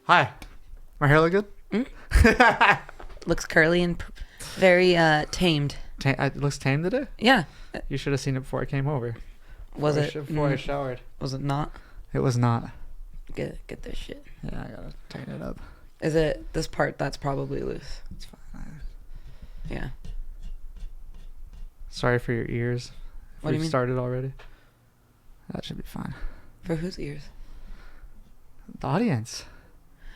Hi. My hair look good? Looks curly and very tamed. It looks tame today? Yeah. You should have seen it before I came over. Was it? Before I showered. Was it not? It was not. Get this shit. Yeah, I gotta tighten it up. Is it this part that's probably loose? It's fine. Yeah. Sorry for your ears. What do you We've mean? started already. That should be fine. For whose ears? The audience.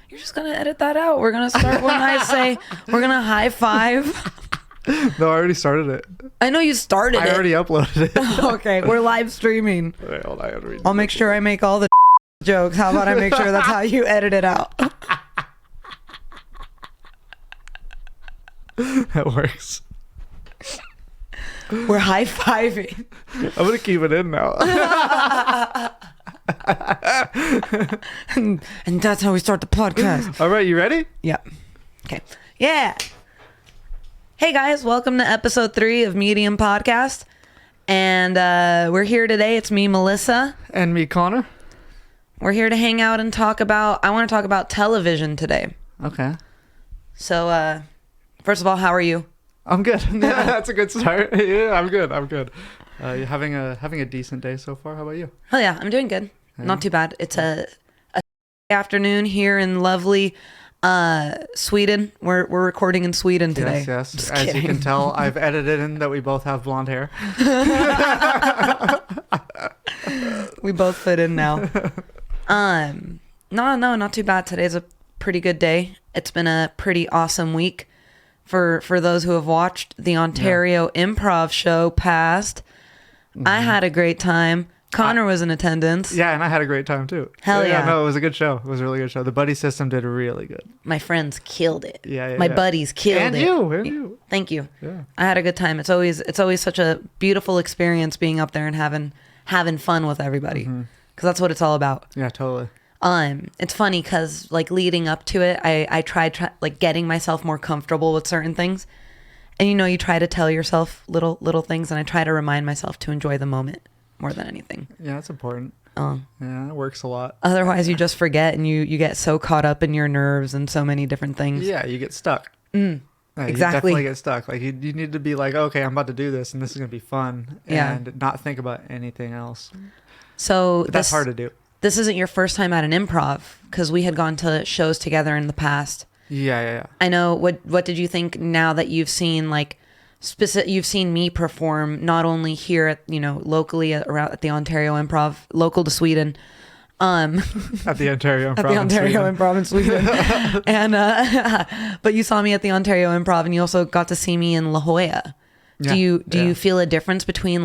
You're just gonna edit that out. We're gonna start when I say we're gonna high five. No, I already started it. I know you started I already uploaded it. Okay, we're live streaming. Wait, hold on, I gotta read I'll make sure I make all the jokes. How about I make sure that's how you edit it out? That works. We're high fiving. I'm gonna keep it in now. And that's how we start the podcast. All right, you ready? Yeah. Okay. Yeah. Hey guys, welcome to episode 3 of Medium Podcast. And we're here today. It's me, Melissa. And me, Connor. We're here to hang out and I want to talk about television today. Okay. So, first of all, how are you? I'm good. That's a good start. Yeah, I'm good. You having a decent day so far? How about you? Oh yeah, I'm doing good. Yeah. Not too bad. It's a afternoon here in lovely Sweden. We're recording in Sweden today. Yes. Just As kidding. you can tell, I've edited in that we both have blonde hair. We both fit in now. No, not too bad. Today's a pretty good day. It's been a pretty awesome week for those who have watched the Ontario Improv show past. Mm-hmm. I had a great time. Connor was in attendance. Yeah, and I had a great time too. Hell yeah. No, it was a good show. It was a really good show. The buddy system did really good. My friends killed it. Yeah. My buddies killed and it. And you. Thank you. Yeah. I had a good time. It's always such a beautiful experience being up there and having fun with everybody. Mm-hmm. Cuz that's what it's all about. Yeah, totally. It's funny cuz like leading up to it, I tried like getting myself more comfortable with certain things. And you try to tell yourself little things, and I try to remind myself to enjoy the moment more than anything. Yeah, that's important. Yeah, it works a lot. Otherwise you just forget and you get so caught up in your nerves and so many different things. Yeah, you get stuck. Yeah, You exactly. definitely get stuck. Like you need to be like, okay, I'm about to do this, and this is gonna be fun, and not think about anything else. So But that's hard to do. This isn't your first time at an improv, because we had gone to shows together in the past. Yeah. I know. What did you think now that you've seen you've seen me perform not only here at locally around at the Ontario Improv, local to Sweden, At the Ontario Improv. at the Ontario Improv in Sweden, and but you saw me at the Ontario Improv, and you also got to see me in La Jolla. Do you feel a difference between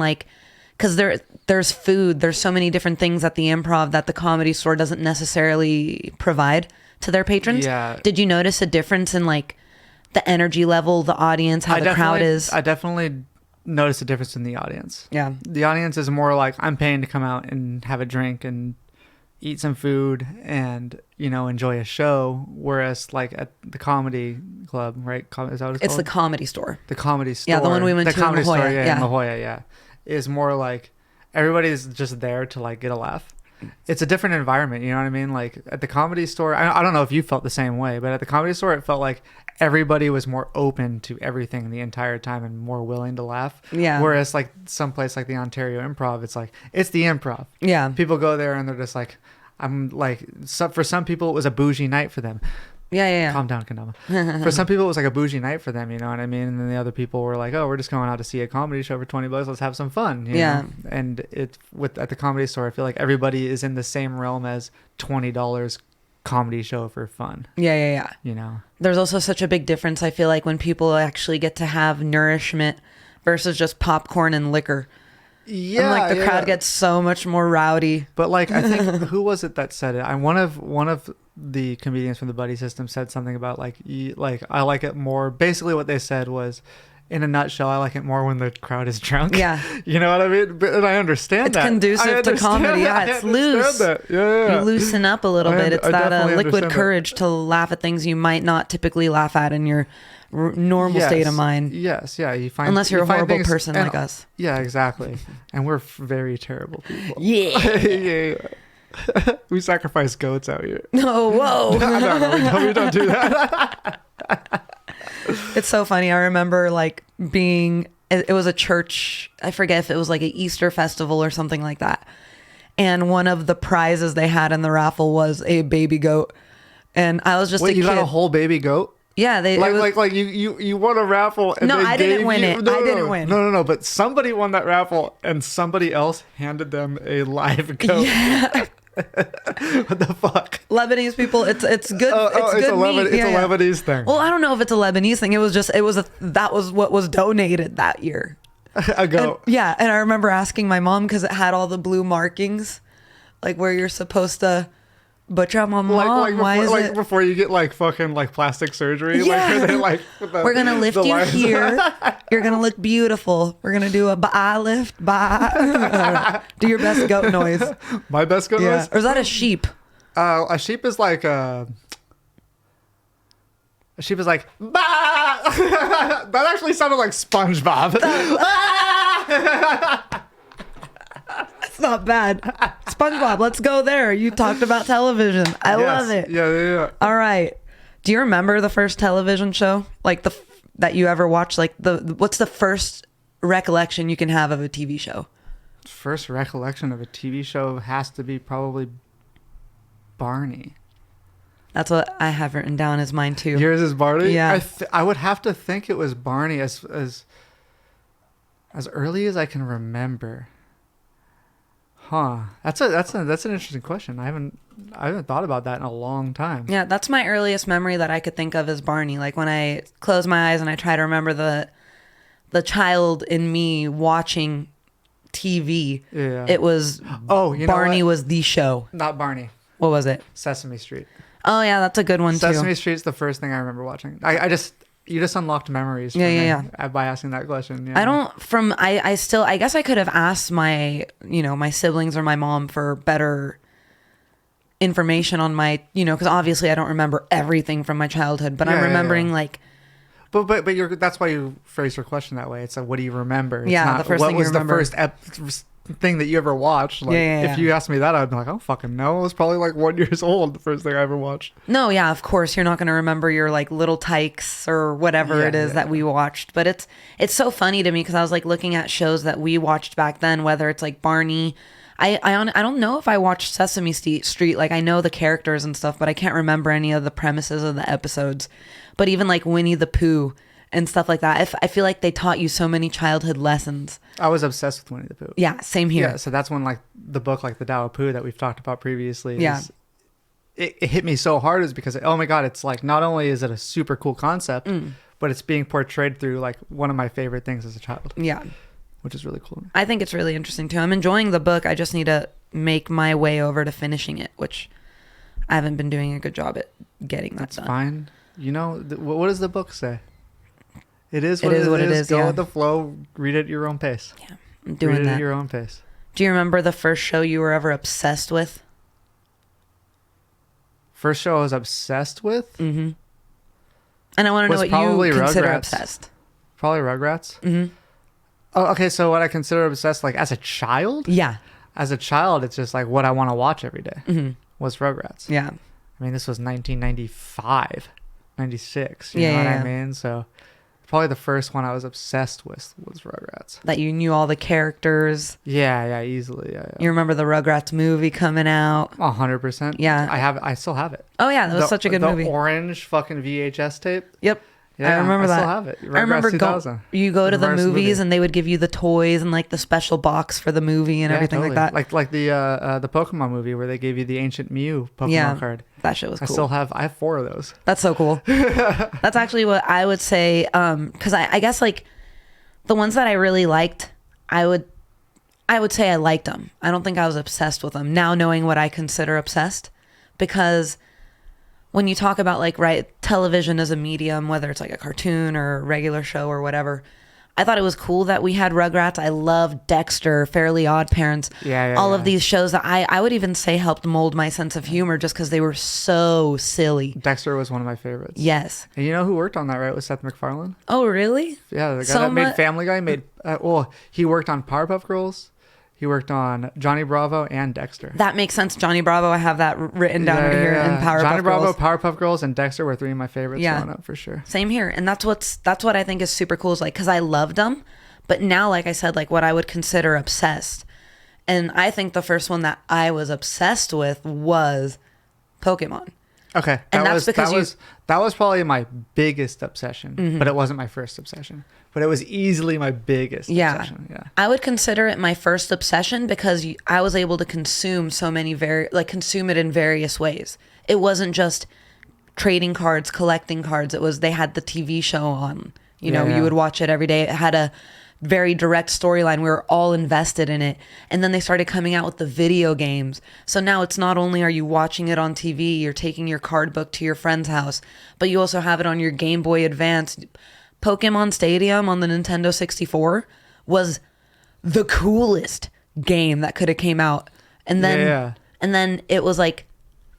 because there's food, there's so many different things at the Improv that the Comedy Store doesn't necessarily provide to their patrons? Yeah. Did you notice a difference in the energy level, the audience, how the crowd is? I definitely noticed a difference in the audience. Yeah. The audience is more like, I'm paying to come out and have a drink and eat some food and, enjoy a show. Whereas at the comedy club, right? Is that what it's It's called? the Comedy Store. The Comedy Store. Yeah, the one we went the to in La Comedy Jolla, Store, yeah. in La Jolla, yeah. Is more like everybody's just there to get a laugh. It's a different environment, you know what I mean? At the Comedy Store, I don't know if you felt the same way, but at the Comedy Store, it felt like everybody was more open to everything the entire time and more willing to laugh. Yeah. Whereas someplace like the Ontario Improv, it's the Improv. Yeah. People go there and they're just for some people, it was a bougie night for them. Yeah. Calm down, Kendama. For some people, it was a bougie night for them, you know what I mean? And then the other people were like, oh, we're just going out to see a comedy show for $20. Let's have some fun. You know? And at the Comedy Store, I feel like everybody is in the same realm as $20 comedy show for fun. Yeah. There's also such a big difference, I feel like, when people actually get to have nourishment versus just popcorn and liquor. Yeah. And the crowd gets so much more rowdy. But I think, who was it that said it? One of the comedians from the buddy system said something about I like it more. Basically what they said was, in a nutshell, I like it more when the crowd is drunk. Yeah. You know what I mean? And I understand It's that. conducive to comedy. That. Yeah, it's loose. Yeah. You loosen up a little bit. It's I that definitely liquid understand courage to laugh at things you might not typically laugh at in your normal state of mind. Yes, yeah. Unless you're a horrible person like us. Yeah, exactly. And we're very terrible people. Yeah. Yeah. We sacrifice goats out here. Oh, whoa. No, we don't do that. It's so funny. I remember like it was a church. I forget if it was like an Easter festival or something like that. And one of the prizes they had in the raffle was a baby goat. And I was just Wait, a you kid. got a whole baby goat? Yeah, you won a raffle. And No, they I didn't gave win you, it. No, I no, didn't no. win. No. But somebody won that raffle, and somebody else handed them a live goat. Yeah. What the fuck? Lebanese people, it's good. It's good it's a meat. It's a Lebanese thing. Well, I don't know if it's a Lebanese thing. That was what was donated that year. A goat. And I remember asking my mom because it had all the blue markings, like where you're supposed to butcher. I'm like, Mom, why is it? Before you get like fucking like plastic surgery. Yeah. We're gonna lift you lines. here. You're gonna look beautiful. We're gonna do a ba'a lift. Ba'a. Do your best goat noise. My best goat noise? Or is that a sheep? A sheep is like a sheep is like bah! That actually sounded like SpongeBob. That's not bad. SpongeBob, let's go there. You talked about television. I love it. Yeah. All right. Do you remember the first television show? Like that you ever watched? Like what's the first recollection you can have of a TV show? First recollection of a TV show has to be probably Barney. That's what I have written down as mine too. Yours is Barney? Yeah. I would have to think it was Barney as early as I can remember. Huh. That's an interesting question. I haven't thought about that in a long time. Yeah, that's my earliest memory that I could think of as Barney. Like when I close my eyes and I try to remember the child in me watching TV. Yeah. It was Barney was the show. Not Barney. What was it? Sesame Street. Oh yeah, that's a good one too. Sesame Street's the first thing I remember watching. You just unlocked memories for Yeah. me by asking that question. Yeah. I guess I could have asked my siblings or my mom for better information on my, because obviously I don't remember everything from my childhood, but I'm remembering like. But that's why you phrase your question that way. It's like, what do you remember? It's not the first thing you remember. What was the first thing that you ever watched? Like, if you asked me that, I'd be like, I don't fucking know. I was probably like 1 year old the first thing I ever watched. No, yeah, of course you're not going to remember your like Little Tykes or whatever it is that we watched. But it's so funny to me because I was like looking at shows that we watched back then, whether it's like Barney. I don't know if I watched Sesame Street. Like I know the characters and stuff, but I can't remember any of the premises of the episodes. But even like Winnie the Pooh and stuff like that, I feel like they taught you so many childhood lessons. I was obsessed with Winnie the Pooh. Yeah, same here. Yeah, so that's when like the book, like the Tao of Pooh that we've talked about previously. Yeah. It hit me so hard is because, oh my God, it's like not only is it a super cool concept, but it's being portrayed through like one of my favorite things as a child. Yeah. Which is really cool. I think it's really interesting too. I'm enjoying the book. I just need to make my way over to finishing it, which I haven't been doing a good job at getting that done. That's fine. What does the book say? It is what it is. Go with the flow. Read it at your own pace. Yeah, I'm doing Read it that. at your own pace. Do you remember the first show you were ever obsessed with? First show I was obsessed with? Mm-hmm. And I want to know what you consider obsessed. Probably Rugrats. Mm-hmm. Oh, okay. So what I consider obsessed, like as a child? Yeah. As a child, it's just like what I want to watch every day was Rugrats. Yeah. I mean, this was 1995, 96. You know what I mean? So probably the first one I was obsessed with was Rugrats. That you knew all the characters. Yeah, easily. Yeah. You remember the Rugrats movie coming out? 100%. Yeah. I still have it. Oh yeah, that was such a good movie. The orange fucking VHS tape. Yep. Yeah, I remember that. I still have it. Rugrats I remember 2000. You go to the Reverse movies movie. and they would give you the toys and like the special box for the movie and everything totally. like that. Like the Pokemon movie where they gave you the Ancient Mew Pokemon card. That shit was cool. I have 4 of those. That's so cool. That's actually what I would say. Because I guess like the ones that I really liked, I would say I liked them. I don't think I was obsessed with them. Now knowing what I consider obsessed, because when you talk about like television as a medium, whether it's like a cartoon or a regular show or whatever, I thought it was cool that we had Rugrats. I loved Dexter, Fairly Odd Parents, all of these shows that I would even say helped mold my sense of humor just because they were so silly. Dexter was one of my favorites. Yes. And you know who worked on that, right? Was Seth MacFarlane. Oh, really? Yeah, the guy that made Family Guy made. He worked on Powerpuff Girls. He worked on Johnny Bravo and Dexter. That makes sense. Johnny Bravo, I have that written down right here in Powerpuff Johnny Bravo, Girls. Powerpuff Girls, and Dexter were 3 of my favorites growing up for sure. Same here. And that's what I think is super cool is like, because I loved them. But now, like I said, like what I would consider obsessed. And I think the first one that I was obsessed with was Pokemon. Okay. And that's because that was probably my biggest obsession, but it wasn't my first obsession. But it was easily my biggest obsession. Yeah. I would consider it my first obsession because I was able to consume so many consume it in various ways. It wasn't just trading cards, collecting cards. It was, they had the TV show on, you know, you would watch it every day. It had a very direct storyline. We were all invested in it. And then they started coming out with the video games. So now it's not only are you watching it on TV, you're taking your card book to your friend's house, but you also have it on your Game Boy Advance. Pokemon Stadium on the Nintendo 64 was the coolest game that could have came out. And then it was like,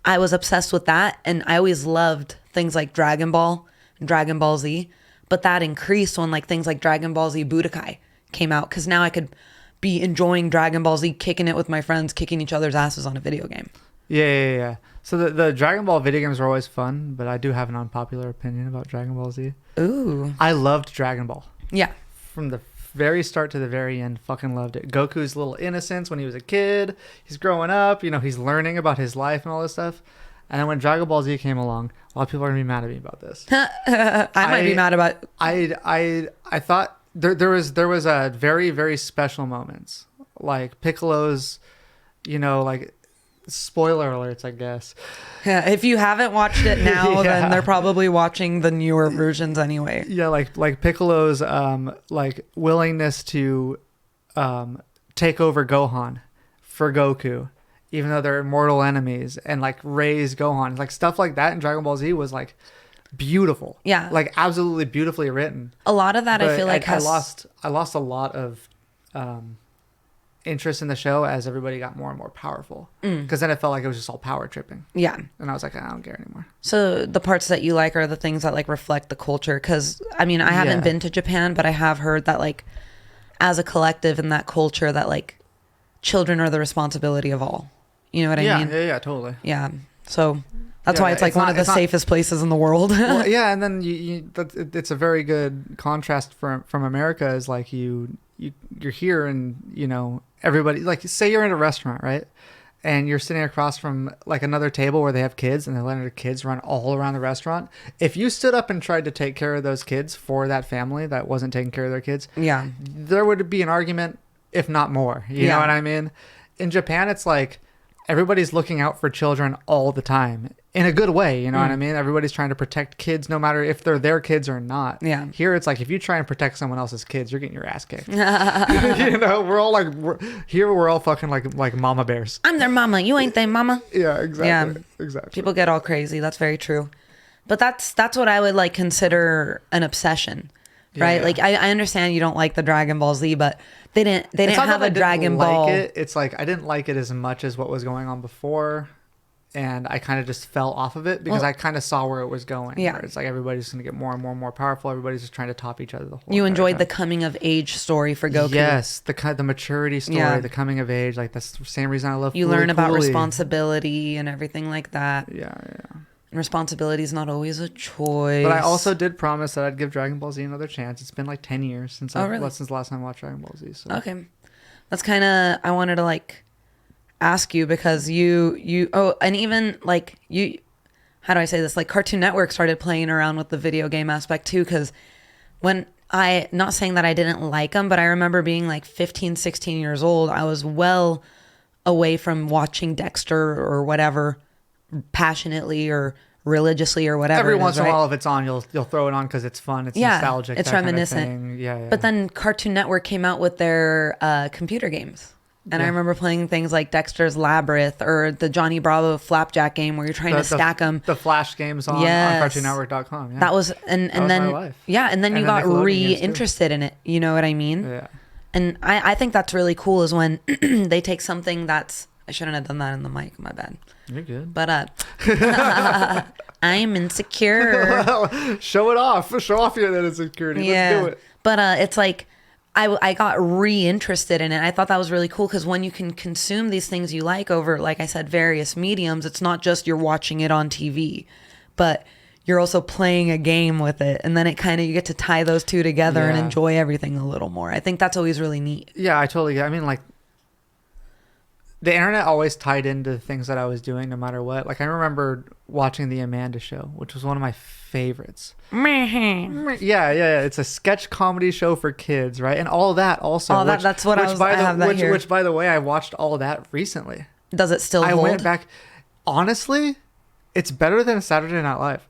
I was obsessed with that. And I always loved things like Dragon Ball and Dragon Ball Z. But that increased when like things like Dragon Ball Z Budokai came out. Because now I could be enjoying Dragon Ball Z, kicking it with my friends, kicking each other's asses on a video game. Yeah. So the Dragon Ball video games were always fun, but I do have an unpopular opinion about Dragon Ball Z. Ooh. I loved Dragon Ball. Yeah. From the very start to the very end, fucking loved it. Goku's little innocence when he was a kid. He's growing up, you know, he's learning about his life and all this stuff. And then when Dragon Ball Z came along, a lot of people are gonna be mad at me about this. I might be mad about. I thought there was a very, very special moments, like Piccolo's, you know, like spoiler alerts, I guess. Yeah, if you haven't watched it now, then they're probably watching the newer versions anyway. Yeah, like Piccolo's like willingness to take over Gohan for Goku, even though they're mortal enemies, and like raise Gohan, like stuff like that in Dragon Ball Z was like beautiful. Yeah, like absolutely beautifully written. A lot of that I feel like I lost a lot of interest in the show as everybody got more and more powerful, because then it felt like it was just all power tripping. Yeah, and I was like, I don't care anymore. So the parts that you like are the things that like reflect the culture, because I mean I haven't been to Japan, but I have heard that like as a collective in that culture that like children are the responsibility of all. You know what I mean? Yeah, totally. Yeah, so that's why it's like one of the safest places in the world. Well, yeah, and then it's a very good contrast from America. Is like you're here, and you know everybody, like say you're in a restaurant, right? And you're sitting across from like another table where they have kids, and they're letting their kids run all around the restaurant. If you stood up and tried to take care of those kids for that family that wasn't taking care of their kids, there would be an argument, if not more. You know what I mean? In Japan, it's like everybody's looking out for children all the time in a good way. You know what I mean? Everybody's trying to protect kids, no matter if they're their kids or not. Yeah. Here, it's like, if you try and protect someone else's kids, you're getting your ass kicked. You know, we're all like, we're all fucking like mama bears. I'm their mama. You ain't their mama. Yeah, exactly. Yeah, exactly. People get all crazy. That's very true. But that's what I would like consider an obsession. Right, like I understand you don't like the Dragon Ball Z, but they didn't have a Dragon Ball. It's like I didn't like it as much as what was going on before, and I kind of just fell off of it because I kind of saw where it was going. Yeah, it's like everybody's going to get more and more and more powerful. Everybody's just trying to top each other. The whole you enjoyed time. The coming of age story for Goku. Yes, the maturity story, the coming of age. Like that's the same reason I love. You learn about responsibility and everything like that. Yeah. Responsibility is not always a choice. But I also did promise that I'd give Dragon Ball Z another chance. It's been like 10 years since since the last time I watched Dragon Ball Z. So. Okay. That's kind of, I wanted to like ask you because and even like how do I say this? Like Cartoon Network started playing around with the video game aspect too. Cause when not saying that I didn't like them, but I remember being like 15, 16 years old. I was well away from watching Dexter or whatever passionately or religiously or whatever. Every once in a while, if it's on, you'll throw it on because it's fun. It's nostalgic. It's reminiscent. Kind of yeah. But then Cartoon Network came out with their computer games, and I remember playing things like Dexter's Labyrinth or the Johnny Bravo Flapjack game where you're trying to stack them. The Flash games on CartoonNetwork.com. Yeah. That was and then my life. Yeah, and then you got re-interested in it. You know what I mean? Yeah. And I think that's really cool is when they take something that's I shouldn't have done that in the mic. My bad. You're good. But I'm insecure. Show it off. Show off your insecurity. Let's do it. But it's like I got re-interested in it. I thought that was really cool because when you can consume these things you like over, like I said, various mediums, it's not just you're watching it on TV, but you're also playing a game with it. And then it kind of, you get to tie those two together and enjoy everything a little more. I think that's always really neat. Yeah, I totally get. I mean, like, the internet always tied into the things that I was doing no matter what. Like, I remember watching The Amanda Show, which was one of my favorites. Yeah. It's a sketch comedy show for kids, right? And all that also. Oh, that's what I was, I have that here. Which, by the way, I watched all that recently. Does it still hold? I went back. Honestly, it's better than Saturday Night Live.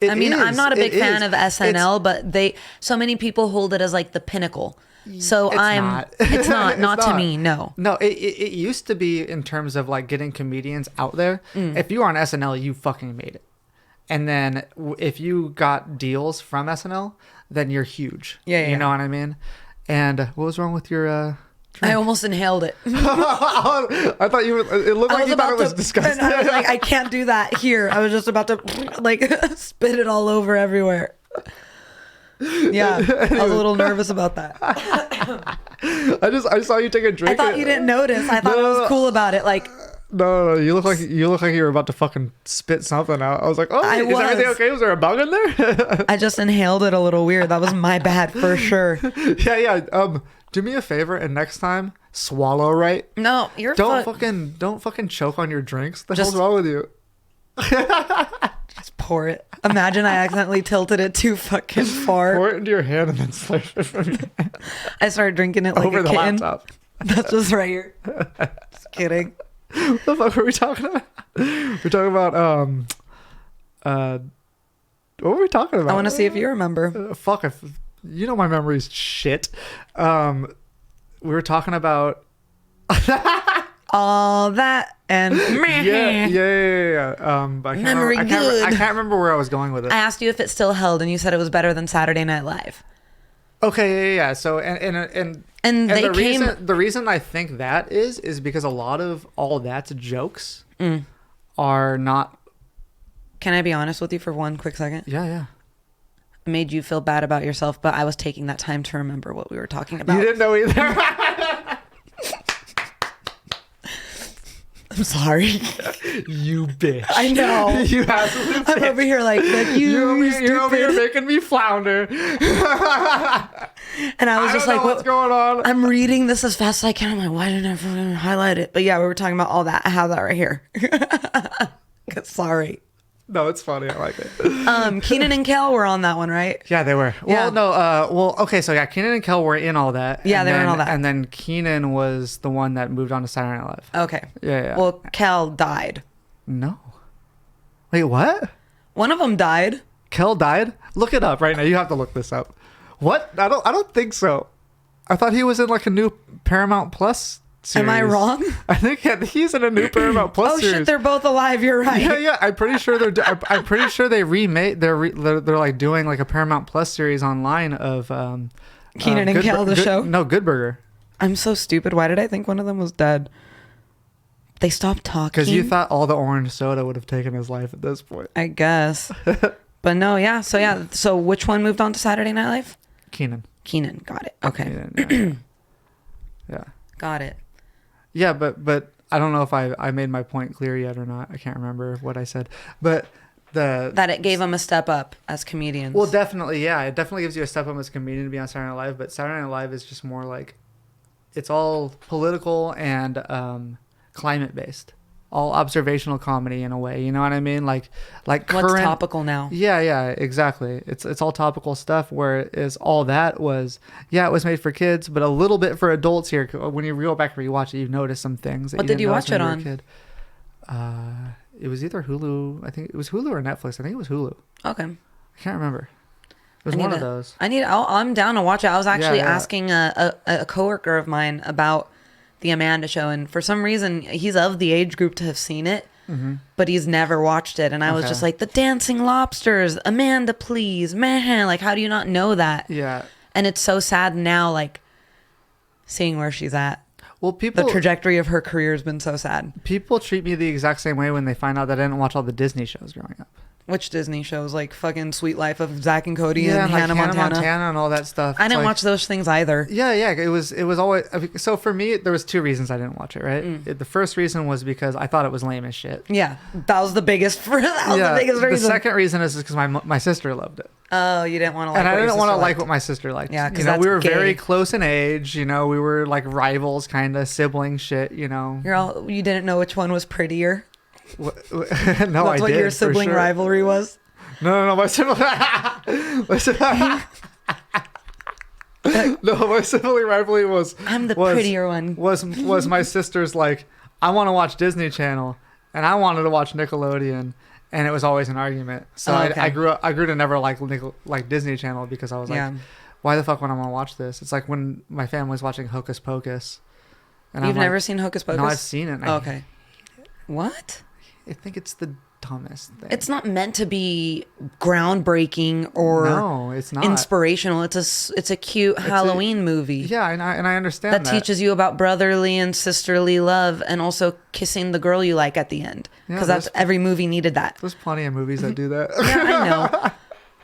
I'm not a big fan of SNL, but so many people hold it as like the pinnacle. So it's not to me. No, it used to be in terms of like getting comedians out there. If you were on SNL, you fucking made it. And then if you got deals from SNL, then you're huge. Yeah. You know what I mean? And what was wrong with your drink? I almost inhaled it. I thought you were, it looked like you thought it was disgusting. I was like, I can't do that here. I was just about to like spit it all over everywhere. Yeah, I was a little nervous about that. I saw you take a drink. I thought you didn't notice. I thought I was cool about it. Like, no, you look like you were about to fucking spit something out. I was like, oh, is everything okay? Was there a bug in there? I just inhaled it a little weird. That was my bad for sure. Yeah. Do me a favor and next time swallow right. No, don't fucking choke on your drinks. The hell's wrong with you? Just pour it. Imagine I accidentally tilted it too fucking far. Pour it into your hand and then slurp it from your hand. I started drinking it like over a the kitten. laptop. That's just right here. Just kidding. What the fuck were we talking about? We're talking about what were we talking about? I want to see if you remember. Fuck, if you know my memory's shit. We were talking about all that and yeah. But I can't remember where I was going with it. I asked you if it still held, and you said it was better than Saturday Night Live. Okay, yeah. So and the reason I think that is because a lot of all that's jokes are not. Can I be honest with you for one quick second? Yeah. Made you feel bad about yourself, but I was taking that time to remember what we were talking about. You didn't know either. I'm sorry. You bitch. I know. You absolute bitch. I'm over here like you're over here making me flounder. And I was just like, what's going on? I'm reading this as fast as I can. I'm like, why didn't I fucking highlight it? But yeah, we were talking about all that. I have that right here. Sorry. No, it's funny. I like it. Keenan and Kel were on that one, right? Yeah, they were. Yeah. Okay, so yeah, Keenan and Kel were in all that. Yeah, they were in all that. And then Keenan was the one that moved on to Saturday Night Live. Okay. Yeah. Well, Kel died. No. Wait, what? One of them died. Kel died? Look it up right now. You have to look this up. What? I don't think so. I thought he was in like a new Paramount Plus series. Am I wrong? I think he's in a new Paramount Plus series. Oh shit, they're both alive. You're right. Yeah. I'm pretty sure I'm pretty sure they remade. They're like doing like a Paramount Plus series online of Keenan and Kel, the show. No, Good Burger. I'm so stupid. Why did I think one of them was dead? They stopped talking. Because you thought all the orange soda would have taken his life at this point. I guess. But no, yeah. So which one moved on to Saturday Night Live? Keenan. Got it. Okay. Keenan, yeah. Got it. Yeah, but I don't know if I made my point clear yet or not. I can't remember what I said. But that it gave them a step up as comedians. Well, definitely, yeah. It definitely gives you a step up as a comedian to be on Saturday Night Live. But Saturday Night Live is just more like, it's all political and climate based. All observational comedy in a way, you know what I mean? Like what's current, topical now? Yeah, exactly. It's all topical stuff. Whereas all that was, it was made for kids, but a little bit for adults here. When you go back and rewatch it, you notice some things. What did you watch it on? Kid. It was either Hulu. I think it was Hulu or Netflix. I think it was Hulu. Okay. I can't remember. It was one of those. I'm down to watch it. I was actually asking a coworker of mine about the Amanda Show, and for some reason he's of the age group to have seen it, but he's never watched it. And I was just like, the dancing lobsters, Amanda, please, man, like, how do you not know that? Yeah. And it's so sad now, like, seeing where she's at. Well, the trajectory of her career has been so sad. People treat me the exact same way when they find out that I didn't watch all the Disney shows growing up. Which Disney shows? Like fucking Sweet Life of Zach and Cody Yeah, and like Hannah Montana. and all that stuff. I It's didn't like, watch those things either. Yeah. It was always so for me. There was two reasons I didn't watch it. Right. The first reason was because I thought it was lame as shit. Yeah, that was the biggest. That was the biggest reason. The second reason is because my sister loved it. Oh, you didn't want to like. And I what your didn't want to sister like liked. what my sister liked. Yeah, 'cause you know, we that's were gay. very close in age. You know, we were like rivals, kind of sibling shit. You know. You didn't know which one was prettier. No, That's I what did, your for sibling sure. rivalry was. No, my sibling. My sibling rivalry was. I'm the prettier one. Was my sister's like, I want to watch Disney Channel, and I wanted to watch Nickelodeon, and it was always an argument. So Oh, okay. I grew to never like Disney Channel because I was like, Yeah. why the fuck would I want to watch this? It's like when my family's watching Hocus Pocus, and You've I'm like, never seen Hocus Pocus? No, I've seen it. And Oh, okay. What? I think it's the dumbest thing. It's not meant to be groundbreaking or No, it's not. inspirational. It's a cute Halloween movie. Yeah, and I understand That teaches you about brotherly and sisterly love and also kissing the girl you like at the end. Yeah, Because that's every movie needed that. There's plenty of movies that do that. Yeah, I know.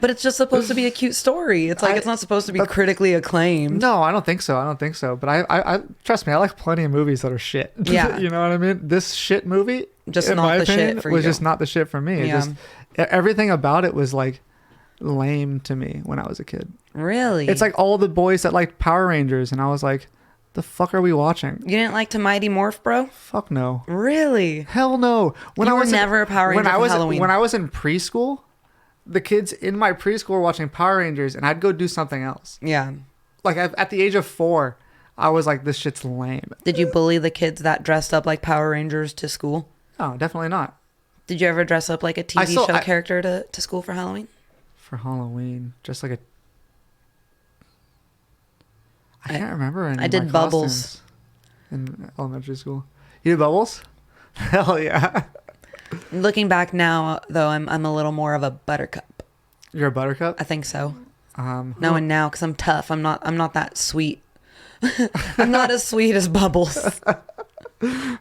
But it's just supposed to be a cute story. It's like it's not supposed to be critically acclaimed. No, I don't think so. But I trust me, I like plenty of movies that are shit. Yeah. You know what I mean? This shit movie, Just in not my the opinion, shit for was you. just not the shit for me. It Yeah. just everything about it was like lame to me when I was a kid. Really? It's like all the boys that liked Power Rangers, and I was like, the fuck are we watching? You didn't like to Mighty Morph, bro? Fuck no. Really? Hell no. You were never a Power Ranger for Halloween. When I was in preschool, the kids in my preschool were watching Power Rangers, and I'd go do something else. Yeah. Like at the age of 4, I was like, this shit's lame. Did you bully the kids that dressed up like Power Rangers to school? No, definitely not. Did you ever dress up like a TV show character to school for Halloween? For Halloween, just like I can't remember any. I did of my Bubbles costumes in elementary school. You did Bubbles? Hell yeah! Looking back now, though, I'm a little more of a Buttercup. You're a Buttercup. I think so. Who- Now, because I'm tough. I'm not that sweet. I'm not as sweet as Bubbles.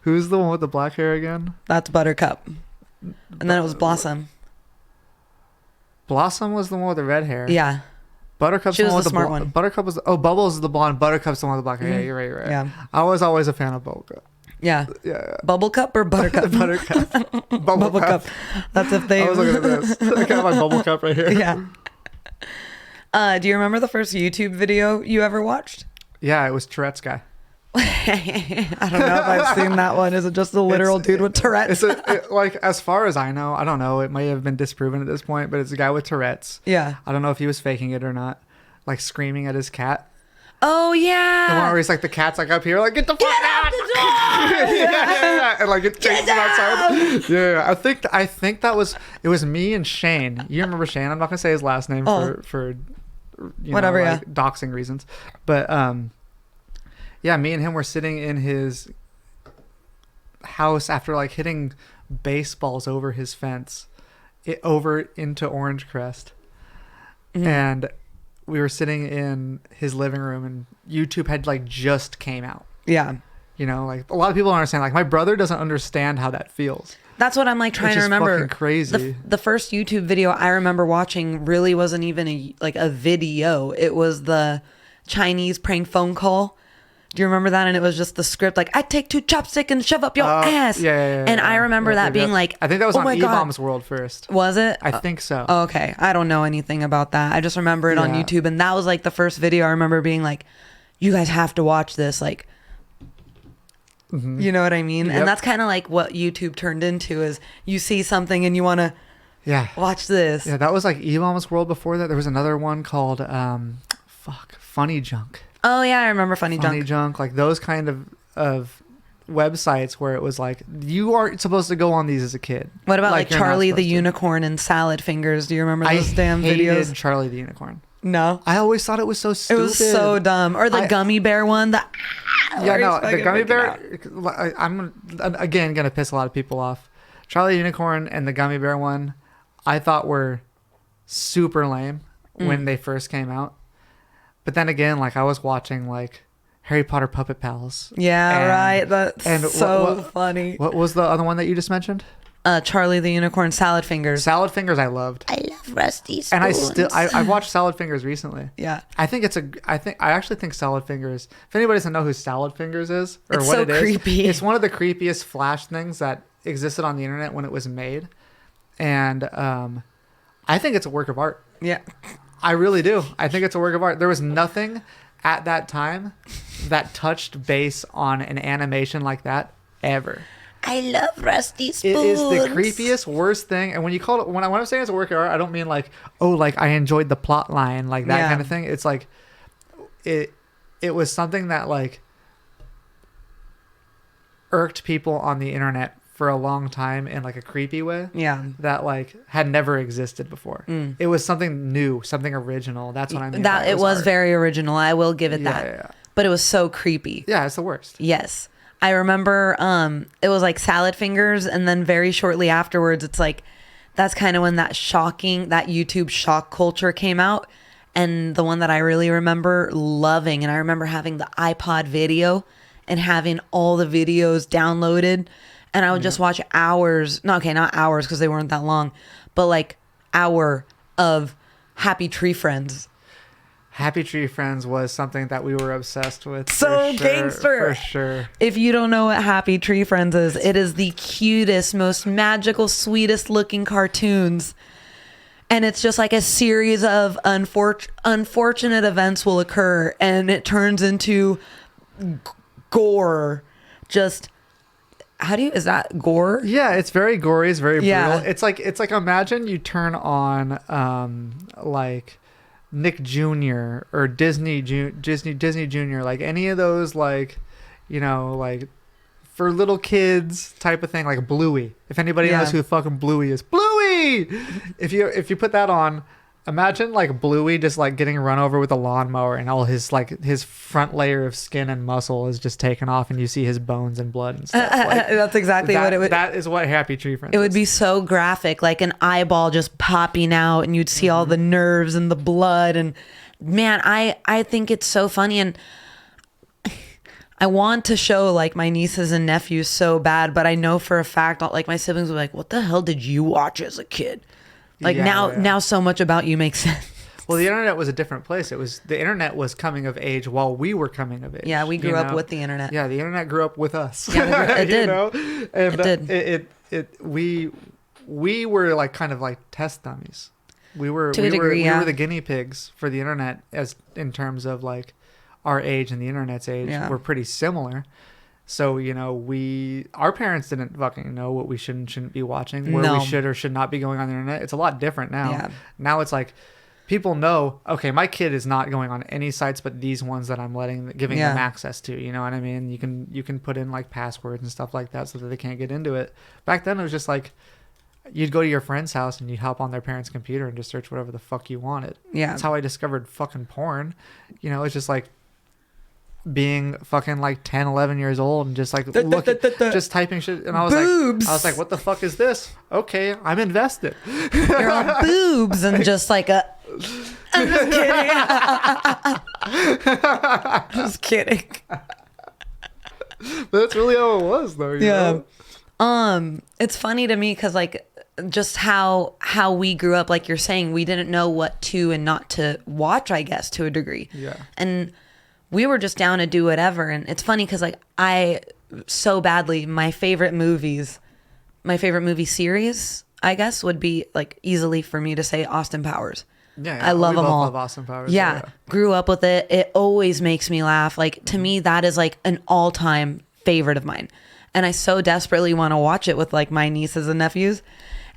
Who's the one with the black hair again? That's Buttercup. And then it was Blossom. Blossom was the one with the red hair. Yeah. Buttercup's She the was one the with smart the one. Buttercup was Bubbles is the blonde. Buttercup's the one with the black hair. Yeah, you're right. You're right. Yeah. I was always a fan of Bubblecup. Yeah. Yeah. Bubble Cup or Buttercup? Buttercup. Bubble Cup. That's if they. I was looking at this. I got my Bubble Cup right here. Yeah. Do you remember the first YouTube video you ever watched? Yeah, it was Tourette's guy. I don't know if I've seen that one. Is it just a literal dude with Tourette's? Like, as far as I know, I don't know. It may have been disproven at this point, but it's a guy with Tourette's. Yeah. I don't know if he was faking it or not. Like screaming at his cat. Oh yeah. The one where he's like, the cat's like up here, like, get the fuck out the door. yeah. And like it chases him outside. Yeah. I think it was me and Shane. You remember Shane? I'm not gonna say his last name for whatever, like doxing reasons. But yeah, me and him were sitting in his house after like hitting baseballs over his fence, over into Orange Crest. Mm-hmm. And we were sitting in his living room, and YouTube had like just came out. Yeah. You know, like a lot of people don't understand. Like my brother doesn't understand how that feels. That's what I'm like trying to remember. Fucking crazy. The first YouTube video I remember watching really wasn't even a video. It was the Chinese prank phone call. Do you remember that? And it was just the script, like, I take 2 chopsticks and shove up your ass. Yeah. And I remember that being like, I think that was oh on my God. E-Bomb's World first. Was it? I think so. Oh, okay. I don't know anything about that. I just remember it on Yeah. YouTube. And that was like the first video I remember being like, you guys have to watch this. Like, you know what I mean? Yep. And that's kind of like what YouTube turned into, is you see something and you want to watch this. Yeah, that was like E-Bomb's World before that. There was another one called, Funny Junk. Oh yeah, I remember Funny Junk. Like those kind of websites where it was like, you aren't supposed to go on these as a kid. What about like you're not Charlie the supposed to. Unicorn and Salad Fingers? Do you remember those damn I hated videos? Charlie the Unicorn. No. I always thought it was so It stupid. was so dumb. Or the gummy bear one. Yeah, where no, he's the fucking gummy freaking bear. out. I'm again gonna piss a lot of people off. Charlie the Unicorn and the gummy bear one, I thought were super lame when they first came out. But then again, like I was watching like Harry Potter Puppet Pals. Yeah, right. That's and so funny. What was the other one that you just mentioned? Charlie the Unicorn Salad Fingers. Salad Fingers I loved. I love Rusty Spoons. And I watched Salad Fingers recently. Yeah. I actually think Salad Fingers, if anybody doesn't know who Salad Fingers is or It's what so it is, creepy. it's one of the creepiest Flash things that existed on the internet when it was made. And I think it's a work of art. Yeah. I really do. I think it's a work of art. There was nothing at that time that touched base on an animation like that ever. I love Rusty Spoons. It is the creepiest, worst thing. And when you call it, when I'm saying it's a work of art, I don't mean like, oh, like I enjoyed the plot line, like that kind of thing. It's like, it was something that like irked people on the internet for a long time in like a creepy way. Yeah. That like had never existed before. It was something new, something original. That's what I mean. That it was very original. I will give it that. Yeah. But it was so creepy. Yeah, it's the worst. Yes. I remember it was like Salad Fingers, and then very shortly afterwards it's like that's kind of when that YouTube shock culture came out. And the one that I really remember loving, and I remember having the iPod video and having all the videos downloaded, and I would just watch hours, not hours because they weren't that long, but like hour of Happy Tree Friends. Happy Tree Friends was something that we were obsessed with. So gangster. For sure. If you don't know what Happy Tree Friends is, it is the cutest, most magical, sweetest looking cartoons. And it's just like a series of unfortunate events will occur, and it turns into gore. Just, is that gore? Yeah, it's very gory. It's very brutal. Yeah. It's like imagine you turn on like Nick Jr. or Disney Jr. like any of those like, you know, like for little kids type of thing, like Bluey. If anybody knows who fucking Bluey is, Bluey. If you put that on, imagine like Bluey just like getting run over with a lawnmower and all his like his front layer of skin and muscle is just taken off and you see his bones and blood and stuff. Like, that's exactly what it would. That is what Happy Tree Friends. It would be so graphic, like an eyeball just popping out, and you'd see all the nerves and the blood. And man, I think it's so funny, and I want to show like my nieces and nephews so bad, but I know for a fact, like my siblings were like, "What the hell did you watch as a kid?" Like now so much about you makes sense. Well, the internet was a different place. The internet was coming of age while we were coming of age. Yeah, we grew up with the internet. Yeah, the internet grew up with us. Yeah, it did. You know? And it did. We were like kind of like test dummies. We were to a degree, we were the guinea pigs for the internet, as in terms of like our age and the internet's age. Yeah. We're pretty similar. So, you know, our parents didn't fucking know what we should and shouldn't be watching, where we should or should not be going on the internet. It's a lot different now. Yeah. Now it's like people know, okay, my kid is not going on any sites but these ones that I'm giving them access to. You know what I mean? You can put in like passwords and stuff like that so that they can't get into it. Back then it was just like you'd go to your friend's house and you'd hop on their parents' computer and just search whatever the fuck you wanted. Yeah. That's how I discovered fucking porn. You know, it's just like being fucking like 10, 11 years old and just like just typing shit, and I was like, what the fuck is this? Okay, I'm invested. You're on boobs and just like I'm just kidding. But that's really how it was though. You know? It's funny to me because like just how we grew up, like you're saying, we didn't know what to and not to watch, I guess, to a degree. Yeah. And we were just down to do whatever. And it's funny because like my favorite movie series, I guess, would be like easily for me to say Austin Powers. Yeah, I love them all. Love Austin Powers. Yeah, grew up with it. It always makes me laugh. Like to me, that is like an all-time favorite of mine. And I so desperately want to watch it with like my nieces and nephews.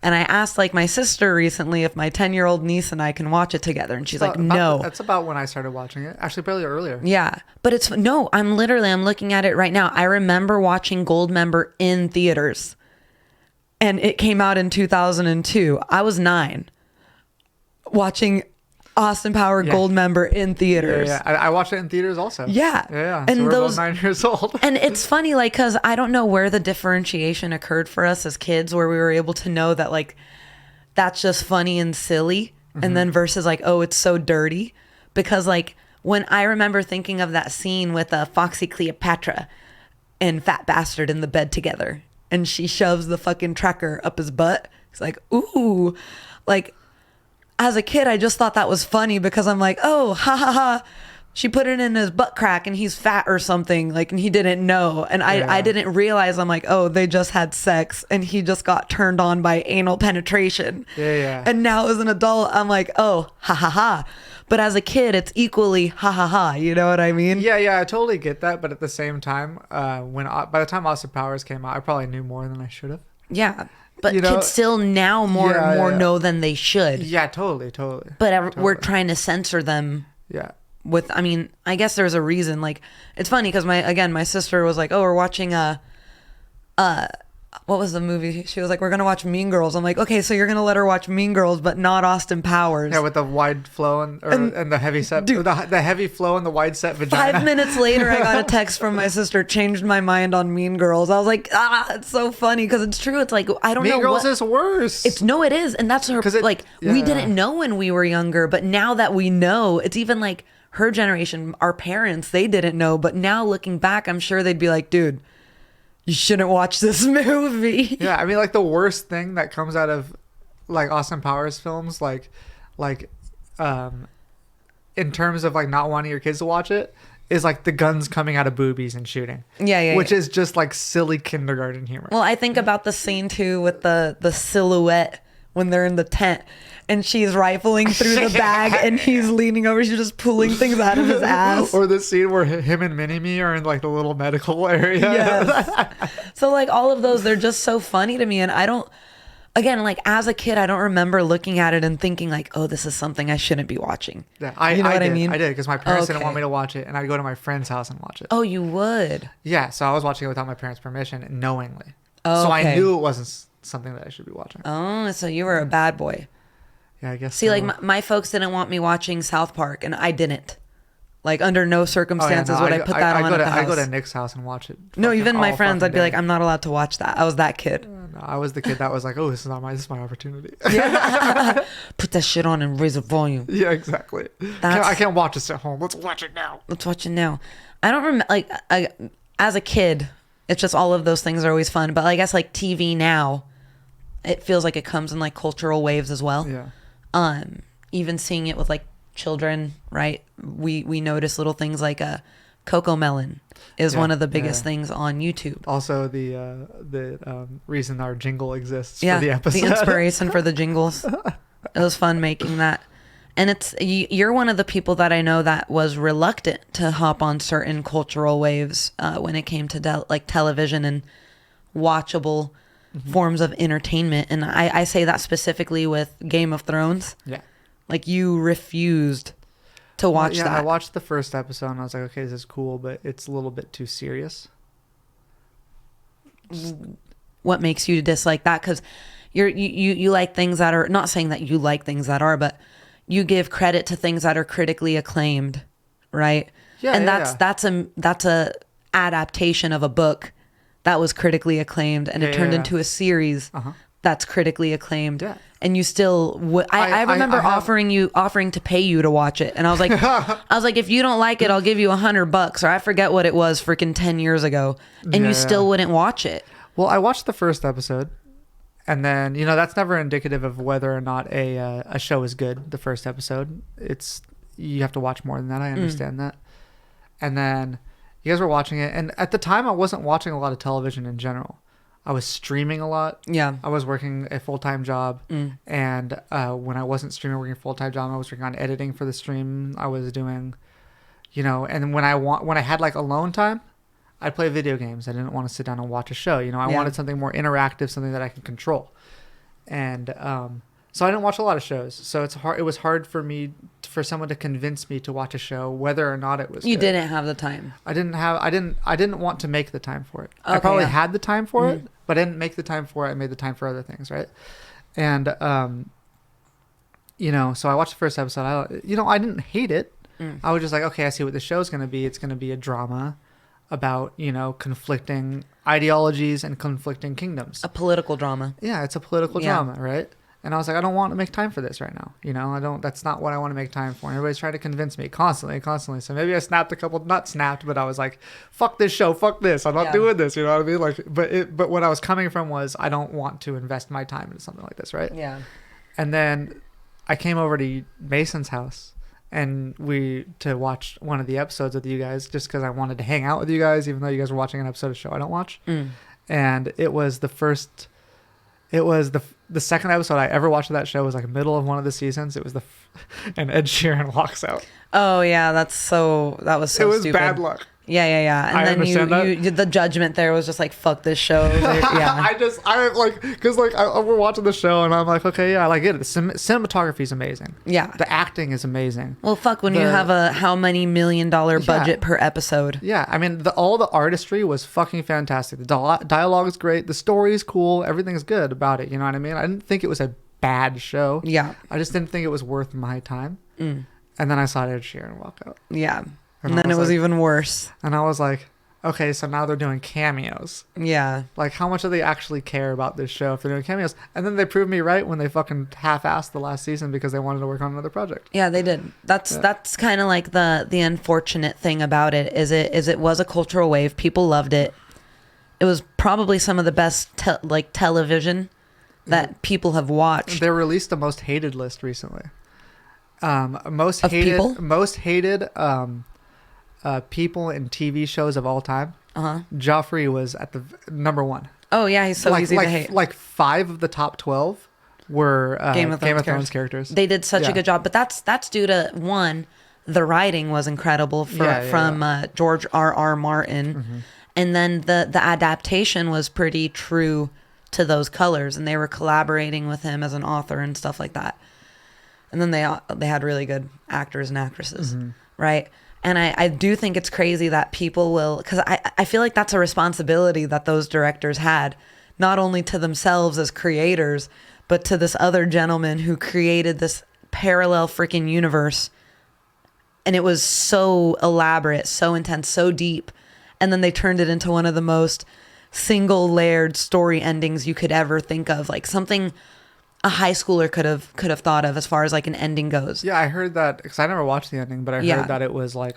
And I asked like my sister recently if my 10-year-old niece and I can watch it together. And she's like, no. That's about when I started watching it. Actually, probably earlier. Yeah. But I'm looking at it right now. I remember watching Goldmember in theaters. And it came out in 2002. I was 9. Watching Austin Power Goldmember in theaters. Yeah. I watched it in theaters also. Yeah. Yeah. And so we're both 9 years old. And it's funny, like, because I don't know where the differentiation occurred for us as kids, where we were able to know that, like, that's just funny and silly. Mm-hmm. And then versus, like, oh, it's so dirty. Because, like, when I remember thinking of that scene with Foxy Cleopatra and Fat Bastard in the bed together. and she shoves the fucking tracker up his butt. It's like, ooh, like as a kid, I just thought that was funny because I'm like, oh, ha ha ha. She put it in his butt crack and he's fat or something, like, and he didn't know. And I didn't realize. I'm like, oh, they just had sex and he just got turned on by anal penetration. Yeah. And now as an adult, I'm like, oh, ha ha ha. But as a kid, it's equally ha ha ha. You know what I mean? Yeah, I totally get that. But at the same time, by the time Austin Powers came out, I probably knew more than I should have. Yeah. But kids still now more and more know than they should. Yeah, totally. But we're trying to censor them. Yeah. I mean, I guess there's a reason. Like, it's funny because my sister was like, oh, we're watching what was the movie? She was like, we're gonna watch Mean Girls. I'm like, okay, so you're gonna let her watch Mean Girls, but not Austin Powers. Yeah, with the wide flow and the heavy set, dude, the heavy flow and the wide set vagina. 5 minutes later, I got a text from my sister, changed my mind on Mean Girls. I was like, it's so funny because it's true. It's like, I don't know. Mean Girls is worse. It is, and that's her. We didn't know when we were younger, but now that we know, it's even like her generation, our parents, they didn't know, but now looking back, I'm sure they'd be like, dude, you shouldn't watch this movie. Yeah, I mean, like the worst thing that comes out of like Austin Powers films, like in terms of like not wanting your kids to watch it, is like the guns coming out of boobies and shooting. Yeah. Which is just like silly kindergarten humor. Well, I think about the scene too with the silhouette when they're in the tent and she's rifling through the bag and he's leaning over. She's just pulling things out of his ass. Or the scene where him and Mini-Me are in like the little medical area. Yes. So like all of those, they're just so funny to me. And I don't, again, like as a kid, I don't remember looking at it and thinking like, oh, this is something I shouldn't be watching. Yeah, you know what I mean? I did because my parents didn't want me to watch it and I'd go to my friend's house and watch it. Oh, you would? Yeah, so I was watching it without my parents' permission knowingly. Oh, so okay. I knew it wasn't something that I should be watching. Oh, so you were a bad boy. Yeah, I guess. See, so. Like my folks didn't want me watching South Park, and I didn't. Like under no circumstances would I put that on at the house. I go to Nick's house and watch it. No, even my friends, I'd be like, I'm not allowed to watch that. I was that kid. No, I was the kid that was like, oh, this is my opportunity. Yeah. Put that shit on and raise the volume. Yeah, exactly. I can't watch this at home. Let's watch it now. I don't remember, like, as a kid, it's just all of those things are always fun. But I guess like TV now, it feels like it comes in like cultural waves as well. Yeah. Even seeing it with like children, right? We notice little things like Coco Melon is one of the biggest things on YouTube. Also, the reason our jingle exists for the episode. The inspiration for the jingles. It was fun making that. And you're one of the people that I know that was reluctant to hop on certain cultural waves when it came to like television and watchable forms of entertainment. And I say that specifically with Game of Thrones. Yeah. Like you refused to watch that. I watched the first episode and I was like, okay, this is cool, but it's a little bit too serious. What makes you dislike that? Because you like things that are, not saying that you like things that are, but you give credit to things that are critically acclaimed, right? Yeah. And that's a adaptation of a book that was critically acclaimed, and it turned into a series that's critically acclaimed. Yeah. And you still I remember offering to pay you to watch it, and I was like, if you don't like it, I'll give you $100, or I forget what it was, freaking 10 years ago, and you still wouldn't watch it. Well, I watched the first episode, and then that's never indicative of whether or not a show is good. The first episode, you have to watch more than that. I understand that. And then you guys were watching it, and at the time, I wasn't watching a lot of television in general. I was streaming a lot. Yeah. I was working a full-time job. And when I wasn't streaming, working a full-time job, I was working on editing for the stream. I was doing, and when I had like alone time, I'd play video games. I didn't want to sit down and watch a show. I wanted something more interactive, something that I can control. And so I didn't watch a lot of shows. So it was hard for someone to convince me to watch a show, whether or not it was. You didn't have the time. I didn't want to make the time for it. Okay, I probably had the time for it, but I didn't make the time for it. I made the time for other things, right? And so I watched the first episode. I didn't hate it. I was just like, okay, I see what the show's going to be. It's going to be a drama about conflicting ideologies and conflicting kingdoms. A political drama. Yeah, it's a political drama, right? And I was like, I don't want to make time for this right now. You know, that's not what I want to make time for. And everybody's trying to convince me constantly. So maybe I snapped not snapped, but I was like, fuck this show, fuck this. I'm not doing this. You know what I mean? Like, but what I was coming from was, I don't want to invest my time into something like this. Right. Yeah. And then I came over to Mason's house and to watch one of the episodes with you guys, just because I wanted to hang out with you guys, even though you guys were watching an episode of a show I don't watch. And it was the second episode I ever watched of that show. Was like middle of one of the seasons. It was and Ed Sheeran walks out. Oh yeah, that was so it was stupid. Bad luck. Yeah. And I then understand that. the judgment there was just like, fuck this show. Yeah. We're watching the show and I'm like, okay, yeah, I like it. The cinematography is amazing. Yeah. The acting is amazing. Well, fuck, when you have a how many $1 million budget per episode. Yeah, I mean, all the artistry was fucking fantastic. The dialogue is great. The story is cool. Everything's good about it. You know what I mean? I didn't think it was a bad show. Yeah. I just didn't think it was worth my time. And then I saw Ed Sheeran walk out. Yeah. And then it was even worse. And I was like, okay, so now they're doing cameos. Yeah. Like, how much do they actually care about this show if they're doing cameos? And then they proved me right when they fucking half-assed the last season because they wanted to work on another project. Yeah, they did. That's kind of like the unfortunate thing about it is it was a cultural wave. People loved it. It was probably some of the best television that people have watched. They released the most hated list recently. Most hated people in TV shows of all time. Joffrey was at the number one. Oh yeah, he's so easy to hate. Like 5 of the top 12 were Game of Thrones characters. They did such a good job, but that's due to one, the writing was incredible from George R.R. Martin, and then the adaptation was pretty true to those colors, and they were collaborating with him as an author and stuff like that. And then they had really good actors and actresses, right? And I do think it's crazy that people will, because I feel like that's a responsibility that those directors had, not only to themselves as creators, but to this other gentleman who created this parallel freaking universe. And it was so elaborate, so intense, so deep. And then they turned it into one of the most single layered story endings you could ever think of. Like something a high schooler could have thought of as far as like an ending goes. Yeah, I heard that because I never watched the ending, but I heard that it was like,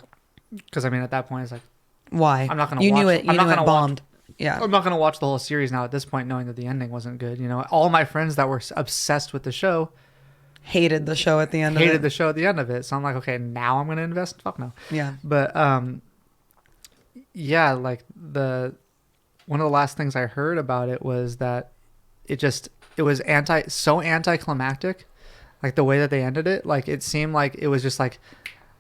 because I mean at that point it's like, why? I'm not gonna. You watch, knew it. You knew it bombed. Yeah. I'm not gonna watch the whole series now at this point, knowing that the ending wasn't good. You know, all my friends that were obsessed with the show hated the show at the end. Hated the show at the end of it. So I'm like, okay, now I'm gonna invest. Fuck no. Yeah. But yeah, like one of the last things I heard about it was that it was anticlimactic, like the way that they ended it. Like it seemed like it was just like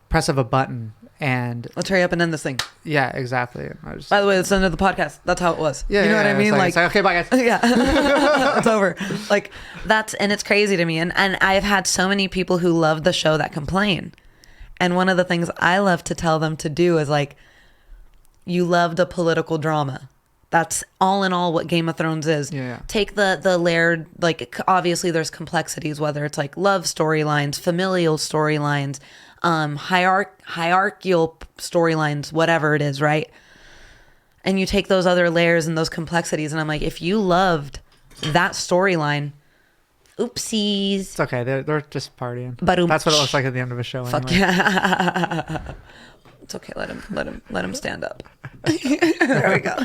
press of a button and let's hurry up and end this thing. Yeah, exactly. By the way, it's the end of the podcast. That's how it was. Yeah, you know what I mean? Like okay, bye guys. Yeah, it's over. Like and it's crazy to me. And I've had so many people who love the show that complain. And one of the things I love to tell them to do is like, you loved a political drama. That's all in all what Game of Thrones is. Yeah. Take the layered, like obviously there's complexities, whether it's like love storylines, familial storylines, hierarchical storylines, whatever it is, right? And you take those other layers and those complexities, and I'm like, if you loved that storyline, oopsies. It's okay. They're just partying. But that's what it looks like at the end of a show. Fuck anyway. Yeah. It's okay. Let him stand up. There we go.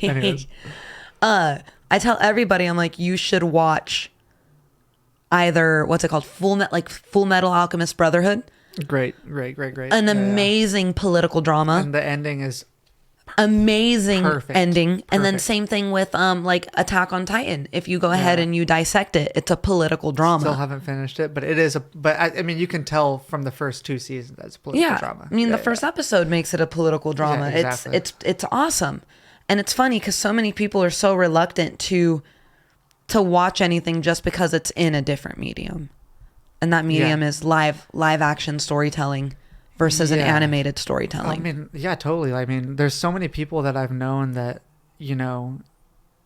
Anyways. I tell everybody, I'm like, you should watch either what's it called, Full Metal Alchemist Brotherhood. Great. An amazing political drama. And the ending is amazing. Perfect. Ending. And then same thing with like Attack on Titan. If you go ahead and you dissect it, it's a political drama. Still haven't finished it, but it is I mean, you can tell from the first 2 seasons that's political drama. I mean, the first episode makes it a political drama. Yeah, exactly. It's awesome. And it's funny because so many people are so reluctant to watch anything just because it's in a different medium. And that medium is live action storytelling versus an animated storytelling. I mean, yeah, totally. I mean, there's so many people that I've known that, you know,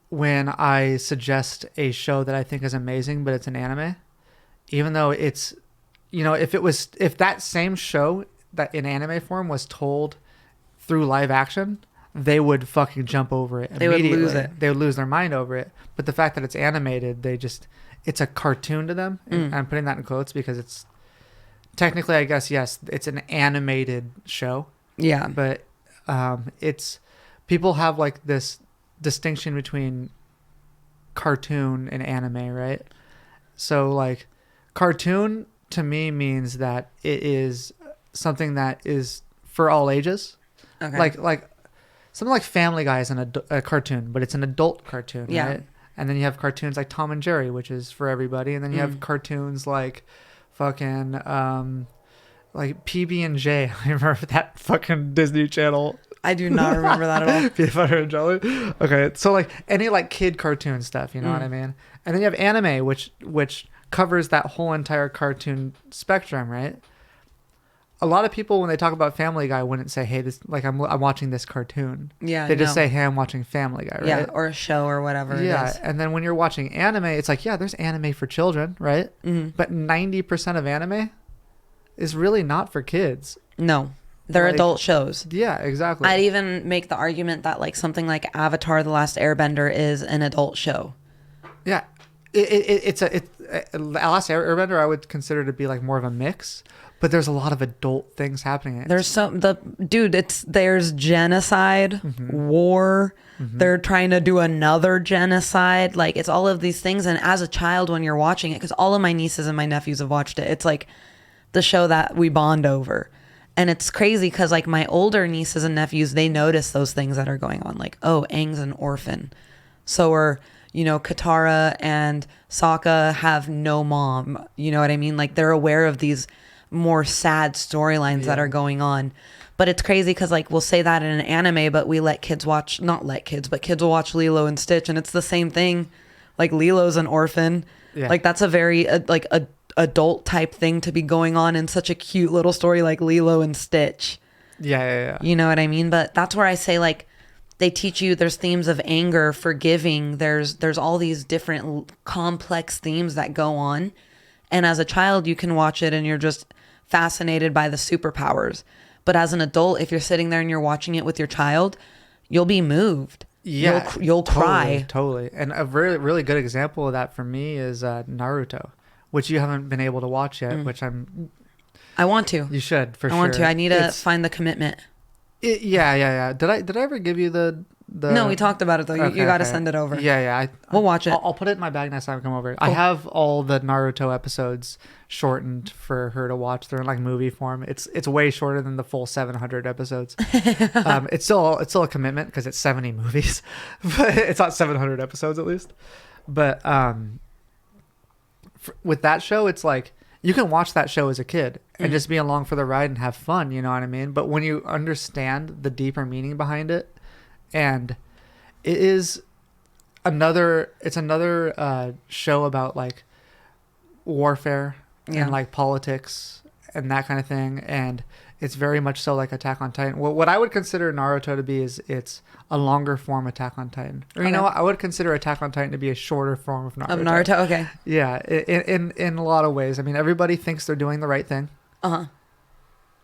when I suggest a show that I think is amazing, but it's an anime, even though it's, you know, if that same show that in anime form was told through live action, they would fucking jump over it They would immediately. lose it. They would lose their mind over it. But the fact that it's animated, it's a cartoon to them. And I'm putting that in quotes because it's technically, I guess, yes, it's an animated show. Yeah. But it's people have like this distinction between cartoon and anime, right? So like cartoon to me means that it is something that is for all ages. Okay. Like something like Family Guy is a cartoon, but it's an adult cartoon, Yeah. right? And then you have cartoons like Tom and Jerry, which is for everybody, and then you have cartoons like fucking like PB&J. I remember that fucking Disney Channel. I do not remember that at all. Peanut butter and jelly. Okay, so like any like kid cartoon stuff, you know what I mean? And then you have anime, which covers that whole entire cartoon spectrum, right? A lot of people when they talk about Family Guy wouldn't say, "Hey, this like I'm watching this cartoon." Yeah. They just no. say, "Hey, I'm watching Family Guy," right? Yeah, or a show or whatever it is. And then when you're watching anime, it's like, yeah, there's anime for children, right? Mm-hmm. But 90% of anime is really not for kids. No, they're Like- adult shows. Yeah, exactly. I'd even make the argument that like something like Avatar: The Last Airbender is an adult show. Yeah, it's Last Airbender I would consider to be like more of a mix, but there's a lot of adult things happening. In it. There's genocide, war. They're trying to do another genocide. Like it's all of these things. And as a child, when you're watching it, because all of my nieces and my nephews have watched it, it's like the show that we bond over. And it's crazy because like my older nieces and nephews, they notice those things that are going on. Like, oh, Aang's an orphan. So are, Katara and Sokka have no mom. You know what I mean? Like they're aware of these more sad storylines that are going on. But it's crazy because like we'll say that in an anime, but we let kids watch, not let kids, but kids will watch Lilo and Stitch, and it's the same thing. Like Lilo's an orphan. Yeah. Like that's a very adult type thing to be going on in such a cute little story like Lilo and Stitch. Yeah. You know what I mean? But that's where I say like they teach you there's themes of anger, forgiving. There's all these different complex themes that go on. And as a child, you can watch it and you're just fascinated by the superpowers. But as an adult, if you're sitting there and you're watching it with your child, you'll be moved. Yeah, You'll cry. Totally. And a really, really good example of that for me is Naruto, which you haven't been able to watch yet, which I want to. you should for I sure. want to. I need to find the commitment. Yeah. Did I ever give you the No, we talked about it though. You got to send it over. Yeah. We'll watch it. I'll put it in my bag next time I come over. I have all the Naruto episodes shortened for her to watch. They're in like movie form. It's way shorter than the full 700 episodes. It's still a commitment because it's 70 movies, but it's not 700 episodes at least. But with that show, it's like you can watch that show as a kid and just be along for the ride and have fun. You know what I mean? But when you understand the deeper meaning behind it, and it's another show about like warfare and like politics and that kind of thing, and it's very much so like Attack on Titan. What I would consider Naruto to be is it's a longer form Attack on Titan. Or you know what? I would consider Attack on Titan to be a shorter form of Naruto. Of Naruto, okay. Yeah, in a lot of ways. I mean, everybody thinks they're doing the right thing.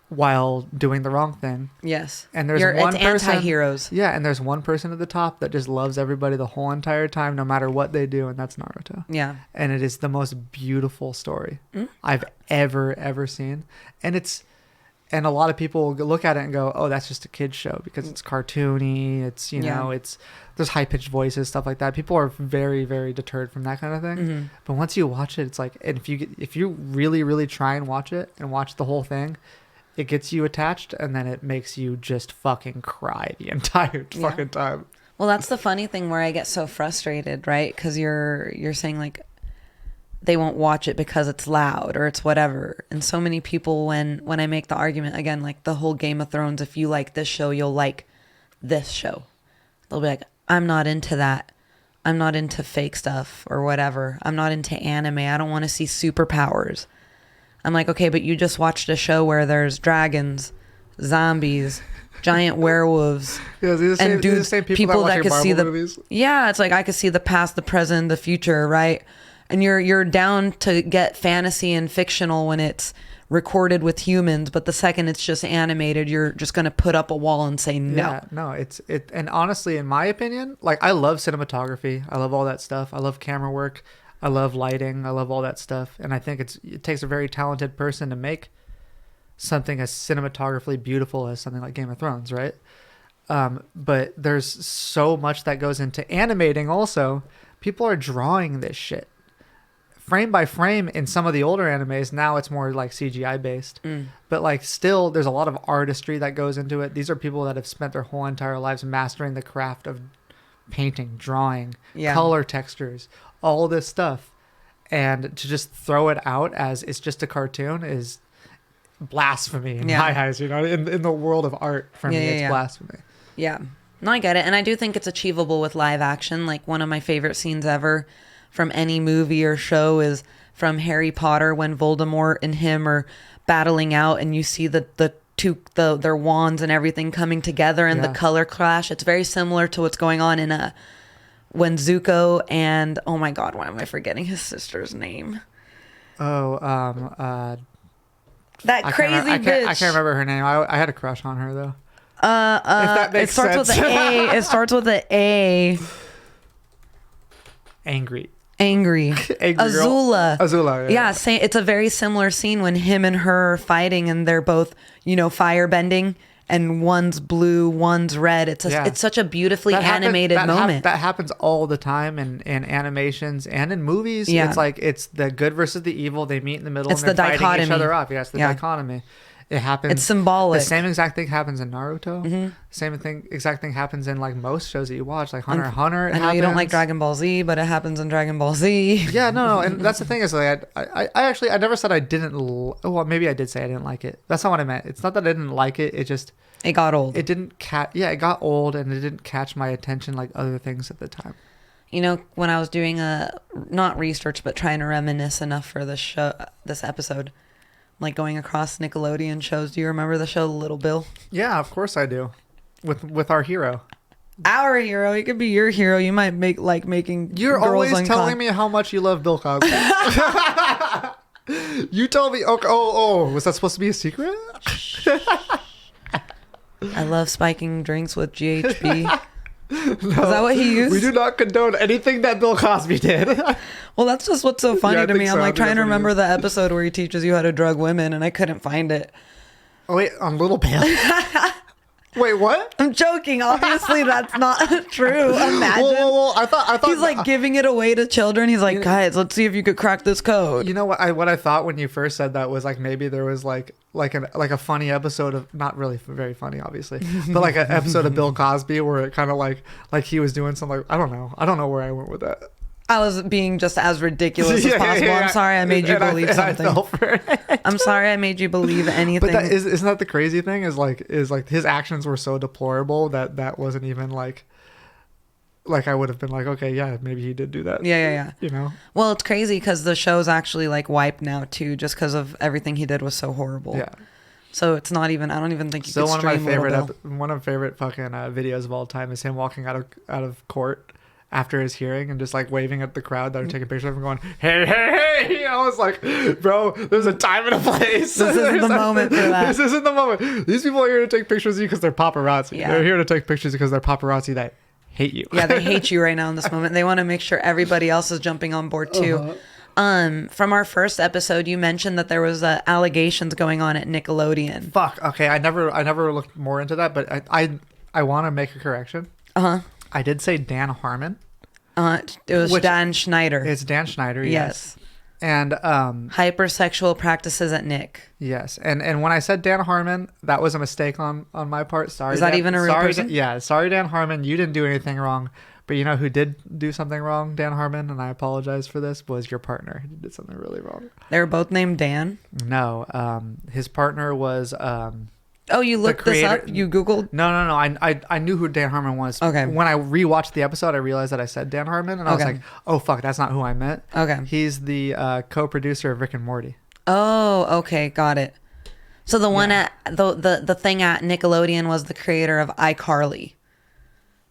While doing the wrong thing. Yes. And there's one it's person, anti-heroes. Yeah, and there's one person at the top that just loves everybody the whole entire time, no matter what they do, and that's Naruto. Yeah. And it is the most beautiful story I've ever seen. And a lot of people look at it and go, "Oh, that's just a kid's show because it's cartoony. It's there's high pitched voices, stuff like that." People are very, very deterred from that kind of thing. But once you watch it, it's like, and if you really, really try and watch it and watch the whole thing, it gets you attached, and then it makes you just fucking cry the entire fucking time. Well, that's the funny thing where I get so frustrated, right? Because you're saying like they won't watch it because it's loud or it's whatever. And so many people, when I make the argument again, like the whole Game of Thrones, if you like this show, you'll like this show. They'll be like, I'm not into that. I'm not into fake stuff or whatever. I'm not into anime. I don't want to see superpowers. I'm like, okay, but you just watched a show where there's dragons, zombies, giant werewolves, These are the same people that could see the movies. Yeah, it's like I could see the past, the present, the future, right? And you're down to get fantasy and fictional when it's recorded with humans, but the second it's just animated, you're just going to put up a wall and say no. Yeah, no, and honestly, in my opinion, like I love cinematography. I love all that stuff. I love camera work. I love lighting. I love all that stuff. And I think it takes a very talented person to make something as cinematographically beautiful as something like Game of Thrones, right? But there's so much that goes into animating also. People are drawing this shit frame by frame in some of the older animes. Now it's more like CGI based, but like still there's a lot of artistry that goes into it. These are people that have spent their whole entire lives mastering the craft of painting, drawing, color textures, all this stuff. And to just throw it out as it's just a cartoon is blasphemy in my eyes, you know, in the world of art. For me, it's blasphemy. Yeah. No, I get it. And I do think it's achievable with live action. Like one of my favorite scenes ever from any movie or show is from Harry Potter when Voldemort and him are battling out and you see their wands and everything coming together and the color clash. It's very similar to what's going on in when Zuko and, oh my God, why am I forgetting his sister's name? That crazy bitch. I can't remember her name. I had a crush on her though. If that makes sense. With an A. It starts with an A. Angry. Azula. Yeah. It's a very similar scene when him and her are fighting and they're both, fire bending and one's blue, one's red. It's such a beautifully animated moment. That happens all the time in animations and in movies. Yeah. It's like it's the good versus the evil. They meet in the middle it's and they're the fighting each dichotomy. other off. Yeah, it's the dichotomy. It happens. It's symbolic. The same exact thing happens in Naruto. Mm-hmm. Same exact thing happens in like most shows that you watch, like Hunter x Hunter. I know you don't like Dragon Ball Z, but it happens in Dragon Ball Z. Yeah, no, and that's the thing is like I never said I didn't. Well, maybe I did say I didn't like it. That's not what I meant. It's not that I didn't like it. It just got old. It didn't it got old, and it didn't catch my attention like other things at the time. When I was doing not research, but trying to reminisce enough for this episode. Like going across Nickelodeon shows. Do you remember the show Little Bill? Yeah, of course I do. With our hero. Our hero. He could be your hero. You might making. You're always telling me how much you love Bill Cosby. You told me. Oh, was that supposed to be a secret? I love spiking drinks with GHB. No, is that what he used? We do not condone anything that Bill Cosby did. Well, that's just what's so funny to me. I'm like trying to remember the episode where he teaches you how to drug women, and I couldn't find it. Oh wait, on Little Bill. Wait, what? I'm joking. Obviously, that's not true. Imagine. Well, I thought he's like giving it away to children. He's like, guys, let's see if you could crack this code. You know what? What I thought when you first said that was like maybe there was like a funny episode of, not really very funny, obviously, but like an episode of Bill Cosby where it kind of like he was doing something. I don't know where I went with that. I was being just as ridiculous as possible. I'm sorry I made you believe something. I'm sorry I made you believe anything. But isn't that the crazy thing? Is like his actions were so deplorable that wasn't even like I would have been like, okay, yeah, maybe he did do that. Yeah. Well, it's crazy because the show's actually like wiped now too, just because of everything he did was so horrible. Yeah. So it's not even. I don't even think you still could stream one of my favorite fucking videos of all time is him walking out of court after his hearing and just like waving at the crowd that are taking pictures of him going, hey. I was like, bro, there's a time and a place. This isn't the moment for that. This isn't the moment. These people are here to take pictures of you because they're paparazzi. Yeah. They're here to take pictures because they're paparazzi that hate you. Yeah, they hate you right now in this moment. They want to make sure everybody else is jumping on board too. From our first episode, you mentioned that there was allegations going on at Nickelodeon. Fuck. Okay, I never looked more into that, but I want to make a correction. I did say Dan Harmon. It was Dan Schneider. It's Dan Schneider, yes. And hypersexual practices at Nick. Yes. And when I said Dan Harmon, that was a mistake on my part. Sorry. Is that even a real person? Yeah. Sorry, Dan Harmon. You didn't do anything wrong. But you know who did do something wrong, Dan Harmon, and I apologize for this, was your partner. He did something really wrong. They were both named Dan? No. His partner was... Oh, you looked this up? You Googled? No. I knew who Dan Harmon was. Okay. When I rewatched the episode, I realized that I said Dan Harmon, and I was like, oh, fuck, that's not who I meant. Okay. He's the co-producer of Rick and Morty. Oh, okay. Got it. So the one at the thing at Nickelodeon was the creator of iCarly.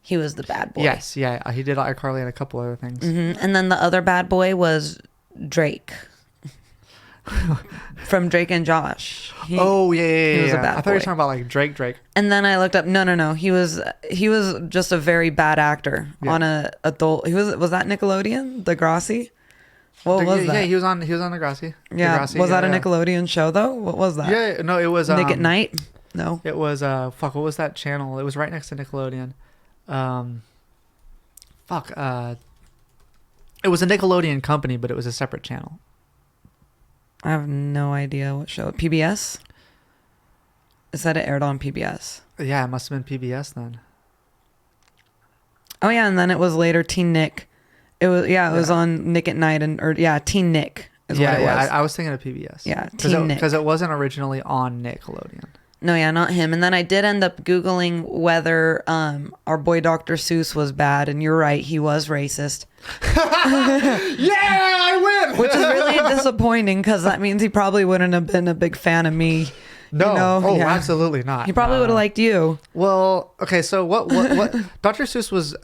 He was the bad boy. Yes, yeah. He did iCarly and a couple other things. Mm-hmm. And then the other bad boy was Drake. from Drake and Josh. Yeah, he was a bad I thought you were boy. talking about like Drake. And then I looked up. No. He was just a very bad actor on a adult. Was that Nickelodeon? Degrassi? What was that? Yeah, he was on Degrassi. Yeah, Degrassi, was that a Nickelodeon show though? What was that? Yeah, no, it was Nick at Night. No, it was what was that channel? It was right next to Nickelodeon. It was a Nickelodeon company, but it was a separate channel. I have no idea what show. PBS. It said it aired on PBS. Yeah, it must have been PBS then. Oh yeah, and then it was later Teen Nick. It was on Nick at Night Teen Nick is what it was. I was thinking of PBS. Yeah, Teen Nick. Because it wasn't originally on Nickelodeon. No, yeah, not him. And then I did end up Googling whether our boy Dr. Seuss was bad, and you're right, he was racist. Yeah, I win! Which is really disappointing because that means he probably wouldn't have been a big fan of me. No, you know? Absolutely not. He probably would have liked you. Well, okay, so what Dr. Seuss was,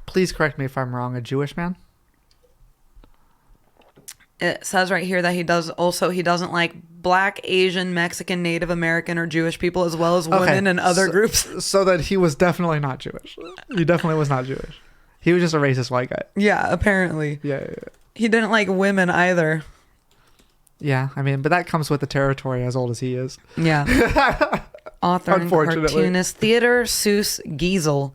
please correct me if I'm wrong, a Jewish man? It says right here that he doesn't like Black, Asian, Mexican, Native American, or Jewish people, as well as women and other groups. So that he was definitely not Jewish. He definitely was not Jewish. He was just a racist white guy. Yeah, apparently. Yeah. He didn't like women either. Yeah, I mean, but that comes with the territory as old as he is. Yeah. Author and cartoonist Theodore Seuss Geisel,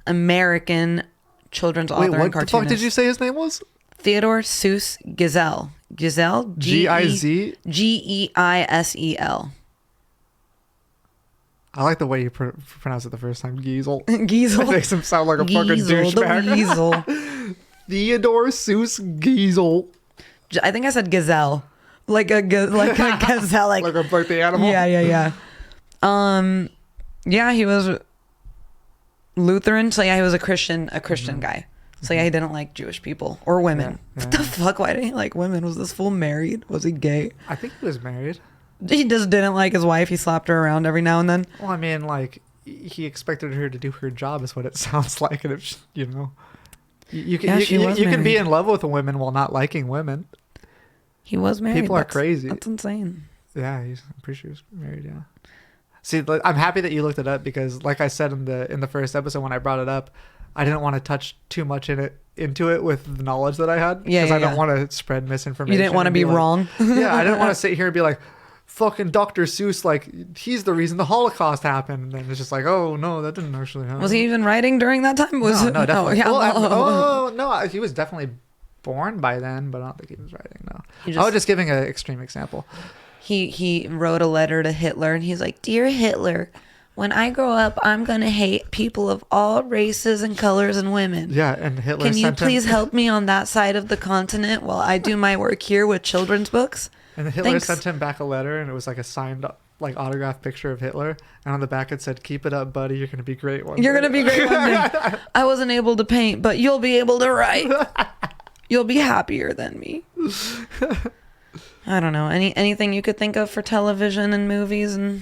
American children's author and cartoonist. What the fuck did you say his name was? Theodore Seuss Geisel. Geisel? G-I-Z? Geisel. I like the way you pronounce it the first time. Geisel. Geisel. It makes him sound like a fucking douchebag. Weasel. Theodore Seuss Geisel. I think I said gazelle. Like a gazelle. Like the animal? Yeah. Yeah, he was Lutheran. So yeah, he was a Christian guy. So yeah, he didn't like Jewish people or women. Yeah. What the fuck? Why didn't he like women? Was this fool married? Was he gay? I think he was married. He just didn't like his wife. He slapped her around every now and then. Well, I mean, like, he expected her to do her job is what it sounds like. And if, you know, you can be in love with women while not liking women. He was married. People are crazy. That's insane. Yeah, I'm pretty sure he was married, yeah. See, I'm happy that you looked it up because, like I said in the first episode when I brought it up, I didn't want to touch too much into it with the knowledge that I had. Yeah, because I don't want to spread misinformation. You didn't want to be wrong. Yeah, I didn't want to sit here and be like, fucking Dr. Seuss, like, he's the reason the Holocaust happened. And then it's just like, oh, no, that didn't actually happen. Was he even writing during that time? No, definitely. Oh, yeah. No, he was definitely born by then, but I don't think he was writing, no. I was just giving an extreme example. He wrote a letter to Hitler, and he's like, "Dear Hitler, when I grow up, I'm going to hate people of all races and colors and women. Yeah, and Hitler Can you please help me on that side of the continent while I do my work here with children's books?" And Hitler sent him back a letter, and it was like a signed, like, autographed picture of Hitler. And on the back it said, "Keep it up, buddy. You're going to be great one day." You're going to be great one day. I wasn't able to paint, but you'll be able to write. You'll be happier than me. I don't know. Anything you could think of for television and movies and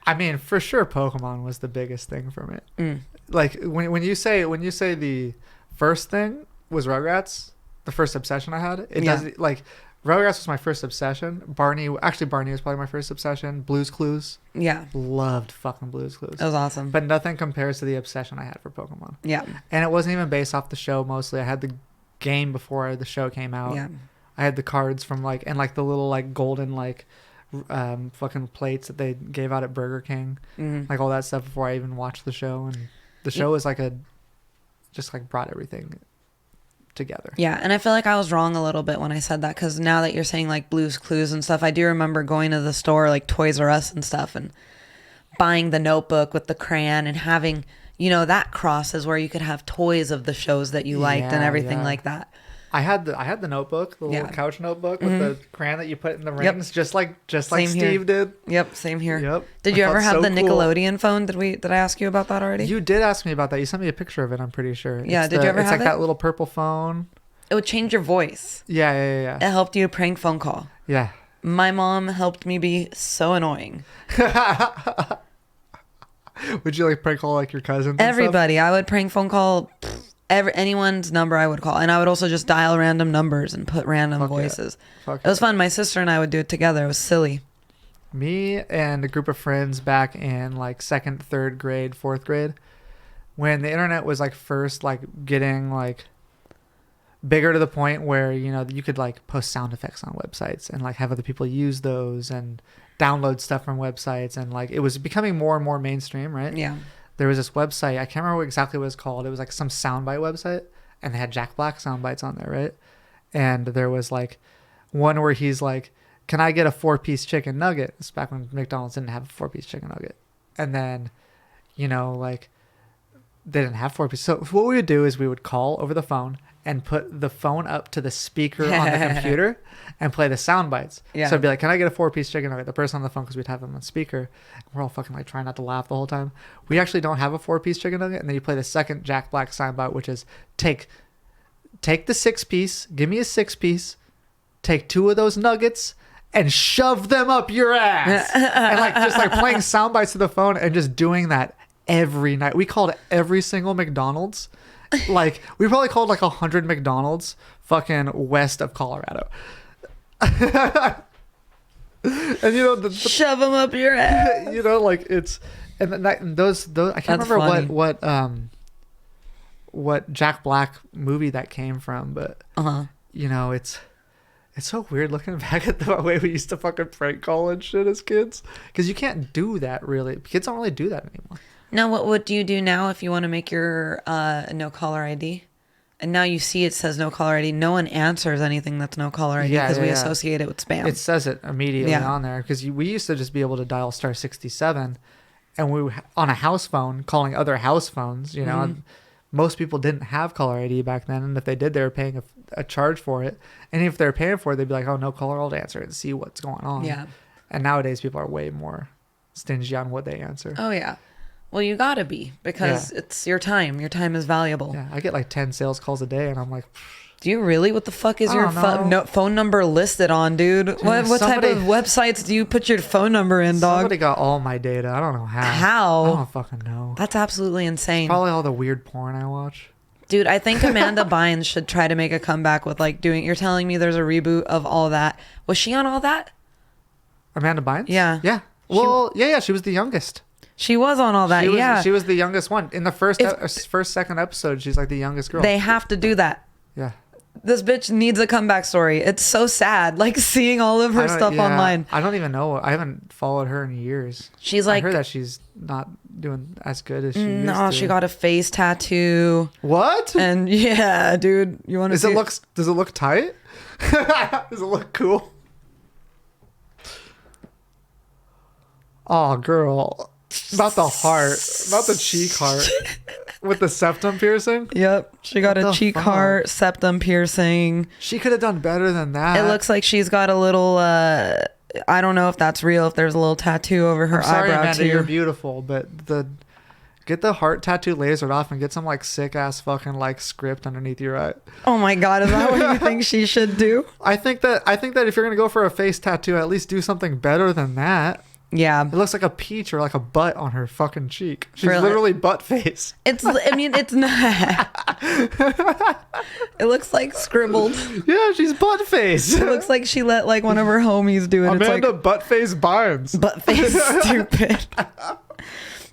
I mean, for sure Pokemon was the biggest thing for me. Like when you say the first thing was Rugrats, the first obsession I had, does like Rugrats was my first obsession. Barney was probably my first obsession. Blue's Clues. Yeah. Loved fucking Blue's Clues. That was awesome. But nothing compares to the obsession I had for Pokemon. Yeah. And it wasn't even based off the show mostly. I had the game before the show came out. Yeah. I had the cards from like the little like golden like fucking plates that they gave out at Burger King. Like all that stuff before I even watched the show. And the show was like just brought everything together. Yeah, and I feel like I was wrong a little bit when I said that, because now that you're saying like Blue's Clues and stuff, I do remember going to the store like Toys R Us and stuff and buying the notebook with the crayon and having, you know, that cross is where you could have toys of the shows that you liked and everything like that. I had the notebook, the little couch notebook with the crayon that you put in the rings, just like Steve did. Yep, same here. Yep. Did you ever have the Nickelodeon phone? Did I ask you about that already? You did ask me about that. You sent me a picture of it, I'm pretty sure. Yeah, did you ever have it? It's like that little purple phone. It would change your voice. Yeah. It helped you prank phone call. Yeah. My mom helped me be so annoying. Would you like prank call like your cousins? Everybody. I would prank phone call Anyone's number I would call, and I would also just dial random numbers and put random Fuck voices. Fuck It was yeah. fun. My sister and I would do it together. It was silly. Me and a group of friends back in like 2nd, 3rd grade, 4th grade, when the internet was like first like getting like bigger to the point where, you know, you could like post sound effects on websites and like have other people use those and download stuff from websites, and like it was becoming more and more mainstream, right? Yeah. There was this website, I can't remember exactly what it was called. It was like some soundbite website, and they had Jack Black soundbites on there, right? And there was like one where he's like, "Can I get a 4-piece chicken nugget?" It's back when McDonald's didn't have a 4-piece chicken nugget. And then, you know, like they didn't have 4-piece. So what we would do is we would call over the phone and put the phone up to the speaker on the computer and play the sound bites. Yeah. So I'd be like, "Can I get a 4-piece chicken nugget?" The person on the phone, because we'd have them on speaker. We're all fucking like trying not to laugh the whole time. We actually don't have a 4-piece chicken nugget. And then you play the second Jack Black sound bite, which is take the 6-piece, give me a 6-piece, take 2 of those nuggets and shove them up your ass. And like just like playing sound bites to the phone and just doing that every night. We called every single McDonald's. Like we probably called like 100 McDonald's fucking west of Colorado. And you know Shove them up your ass. you know, like it's and those I can't That's remember funny. what Jack Black movie that came from, but you know, it's so weird looking back at the way we used to fucking prank call and shit as kids, because you can't do that really. Kids don't really do that anymore. Now, what do you do now if you want to make your no caller ID? And now you see it says no caller ID. No one answers anything that's no caller ID because we associate it with spam. It says it immediately on there, because we used to just be able to dial star 67, and we were on a house phone calling other house phones. You know, and most people didn't have caller ID back then, and if they did, they were paying a charge for it. And if they're paying for it, they'd be like, "Oh, no caller, I'll answer it and see what's going on." Yeah. And nowadays, people are way more stingy on what they answer. Oh, yeah. Well, you gotta be, because it's your time. Your time is valuable. Yeah, I get like 10 sales calls a day, and I'm like, Do you really? What the fuck is I your don't know. phone number listed on, dude? What type of websites do you put your phone number in, dog? somebody got all my data. I don't know how. How? I don't fucking know. That's absolutely insane. Probably all the weird porn I watch. Dude, I think Amanda Bynes should try to make a comeback with like doing. You're telling me there's a reboot of All That. Was she on All That? Amanda Bynes? Yeah. Yeah. Well, yeah. She was the youngest. She was on All That. She was the youngest one in the second episode. She's like the youngest girl. They have to do that. Yeah. This bitch needs a comeback story. It's so sad, like seeing all of her stuff online. I don't even know. I haven't followed her in years. She's like, I heard that she's not doing as good as she used no, to. she got a face tattoo. What? And yeah, dude, you want to see? Does it look tight? Does it look cool? Oh, girl. Not the heart. Not the cheek heart. With the septum piercing? Yep. She got What a the cheek fuck? heart, septum piercing. She could have done better than that. It looks like she's got a little, I don't know if that's real, if there's a little tattoo over her I'm sorry, eyebrow Amanda, too. you're beautiful, but get the heart tattoo lasered off and get some like sick ass fucking like script underneath your eye. Oh my God, is that what you think she should do? I think that if you're gonna go for a face tattoo, at least do something better than that. Yeah. It looks like a peach or like a butt on her fucking cheek. She's Really? literally butt face. It's not. It looks like scribbled. Yeah, she's butt face. It looks like she let like one of her homies do it. Amanda It's like butt face Bynes. butt face stupid.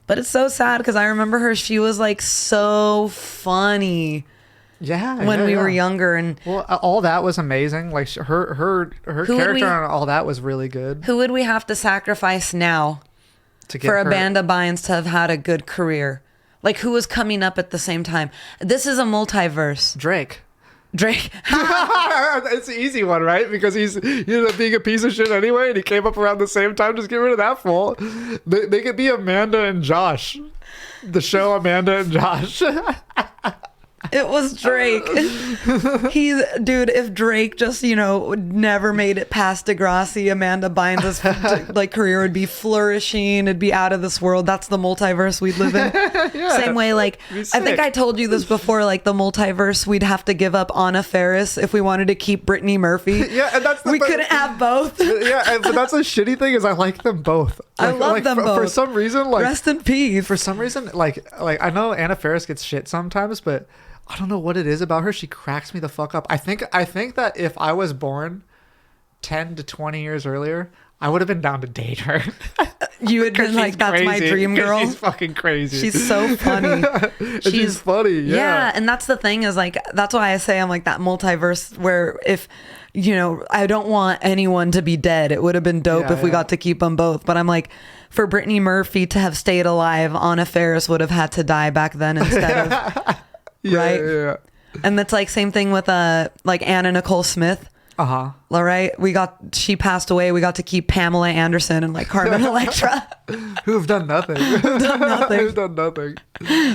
But it's so sad because I remember her. She was like so funny Yeah, when we were yeah. younger. And Well, all that was amazing. Like her Who would we- character on all that was really good. who would we have to sacrifice now To get for her- Amanda Bynes to have had a good career? Like who was coming up at the same time? This is a multiverse. Drake. Drake. It's the easy one, right? Because he ended up being a piece of shit anyway, and he came up around the same time. Just get rid of that fool. They could be Amanda and Josh. The show Amanda and Josh. It was Drake. Dude, if Drake just, never made it past Degrassi, Amanda Bynes' like career would be flourishing. It'd be out of this world. That's the multiverse we'd live in. Yeah. Same way, like, Be I think sick. I told you this before, like the multiverse, we'd have to give up Anna Faris if we wanted to keep Brittany Murphy. Yeah, and that's We couldn't have both. Yeah, but that's the shitty thing is I like them both. I love them for both. some reason, like Rest in peace. for some reason, like I know Anna Faris gets shit sometimes, but I don't know what it is about her. She cracks me the fuck up. I think that if I was born 10 to 20 years earlier, I would have been down to date her. You had been like, that's my dream girl. She's fucking crazy. She's so funny. She's funny. Yeah. And that's the thing is like, that's why I say I'm like that multiverse where if, you know, I don't want anyone to be dead. It would have been dope if we got to keep them both. But I'm like, for Brittany Murphy to have stayed alive, Anna Faris would have had to die back then instead of, right? Yeah. And that's like same thing with like Anna Nicole Smith. Uh-huh. All right. She passed away. We got to keep Pamela Anderson and like Carmen Electra. Who have done nothing. Who've done nothing.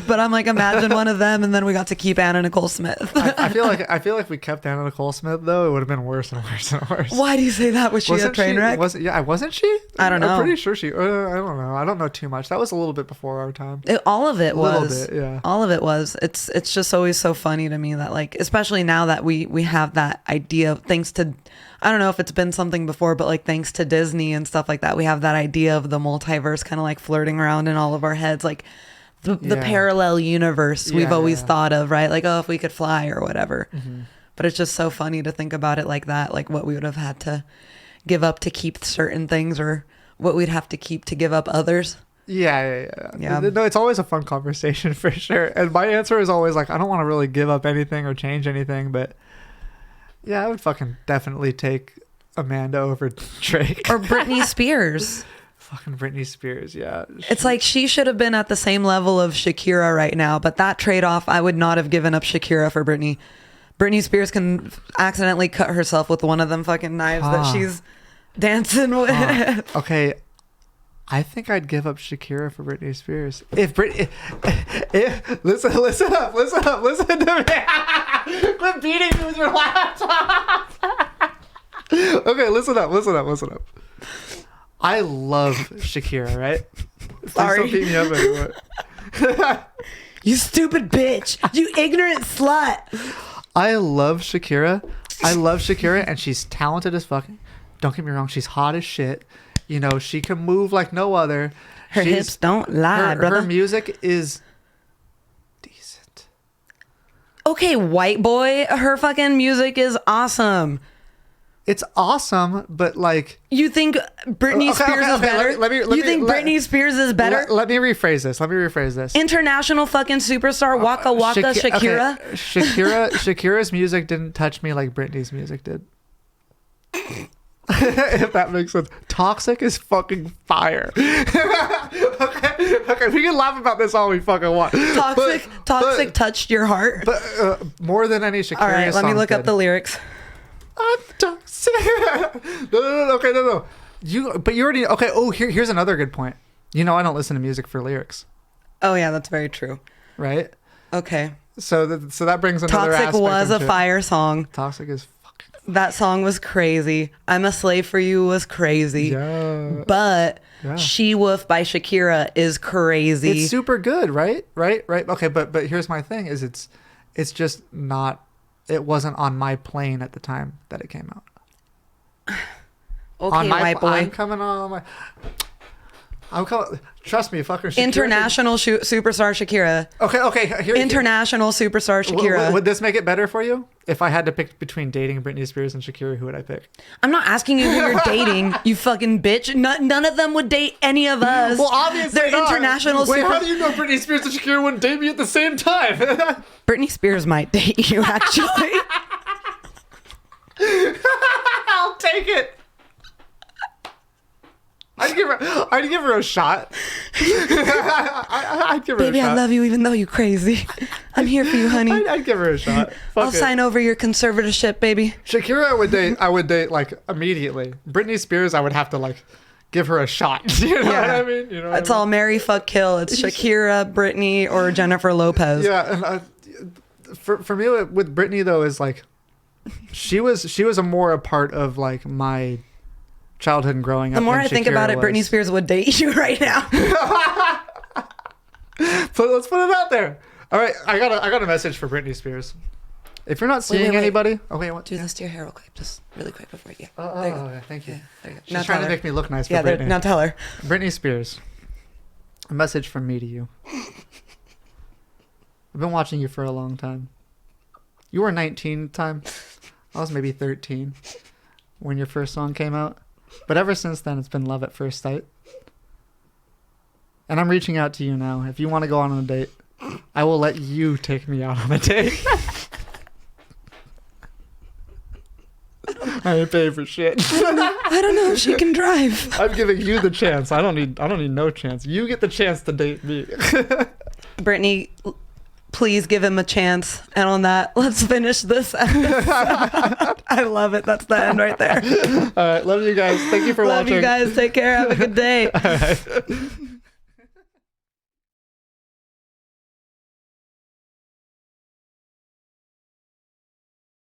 But I'm like, imagine one of them, and then we got to keep Anna Nicole Smith. I feel like if we kept Anna Nicole Smith though, it would have been worse and worse and worse. Why do you say that? Was she a train wreck? Wasn't she? I don't know. I'm pretty sure she. I don't know. I don't know too much. That was a little bit before our time. All of it was. A little bit, yeah. All of it was. It's just always so funny to me that like, especially now that we have that idea of thanks to. I don't know if it's been something before, but like thanks to Disney and stuff like that, we have that idea of the multiverse kind of like flirting around in all of our heads, like the parallel universe we've always thought of, right? Like, oh, if we could fly or whatever. Mm-hmm. But it's just so funny to think about it like that, like what we would have had to give up to keep certain things or what we'd have to keep to give up others. Yeah. No, it's always a fun conversation for sure. And my answer is always like, I don't want to really give up anything or change anything, but yeah, I would fucking definitely take Amanda over Drake. Or Britney Spears. Fucking Britney Spears, yeah. It's like she should have been at the same level of Shakira right now, but that trade-off, I would not have given up Shakira for Britney. Britney Spears can accidentally cut herself with one of them fucking knives that she's dancing with. Okay, I think I'd give up Shakira for Britney Spears. If listen to me. Quit beating me with your laptop. Okay, listen up. I love Shakira, right? Sorry. Please don't beat me up anymore. You stupid bitch. You ignorant slut. I love Shakira, and she's talented as fucking. Don't get me wrong, she's hot as shit. You know, she can move like no other. Her hips don't lie, brother. Her music is decent. Okay, white boy, her fucking music is awesome. It's awesome, but like... You think Britney Spears is better? You think Britney Spears is better? Let me rephrase this. International fucking superstar, Waka Waka, Shakira. Okay. Shakira's music didn't touch me like Britney's music did. If that makes sense. Toxic is fucking fire. Okay, we can laugh about this all we fucking want. Toxic touched your heart. But more than any Shakira. All right, let me look up the lyrics. I'm toxic. No. You already okay. Oh, here's another good point. You know, I don't listen to music for lyrics. Oh yeah, that's very true. Right. Okay. So that brings another aspect. Toxic was a fire song. Toxic is. That song was crazy. I'm a Slave for You was crazy. Yeah. But She Wolf by Shakira is crazy. It's super good, right? Okay, but here's my thing is it's just not, it wasn't on my plane at the time that it came out. Okay, white boy. I'm coming on my... Trust me, fucker. Shakira International superstar Shakira. Okay. International superstar Shakira. Would this make it better for you? If I had to pick between dating Britney Spears and Shakira, who would I pick? I'm not asking you who you're dating, you fucking bitch. None of them would date any of us. Well, obviously they're not. International. Wait, how do you know Britney Spears and Shakira wouldn't date me at the same time? Britney Spears might date you, actually. I'll take it. I'd give her a shot. I'd give her Baby, a shot. I love you even though you're crazy. I'm here for you, honey. I'd give her a shot. I'll sign over your conservatorship, baby. Shakira, I would date like immediately. Britney Spears, I would have to like give her a shot. You know what I mean? You know it's all marry, fuck, kill. It's Shakira, Britney, or Jennifer Lopez. Yeah, and for me with Britney though is like she was a more a part of like my childhood and growing up. The more I think about it, Britney Spears would date you right now. But let's put it out there. All right, I got a message for Britney Spears. If you're not seeing anybody, okay, what? Do this to your hair real quick, just really quick before you. Okay, thank you. Yeah, there you go. She's now trying to make me look nice for Britney. Now tell her. Britney Spears, a message from me to you. I've been watching you for a long time. You were 19 at the time. I was maybe 13 when your first song came out. But ever since then, it's been love at first sight. And I'm reaching out to you now. If you want to go on a date, I will let you take me out on a date. I ain't paying for shit. I don't know if she can drive. I'm giving you the chance. I don't need no chance. You get the chance to date me. Brittany, please give him a chance. And on that, let's finish this episode. I love it. That's the end right there. All right. Love you guys. Thank you for watching. Love you guys. Take care. Have a good day. All right.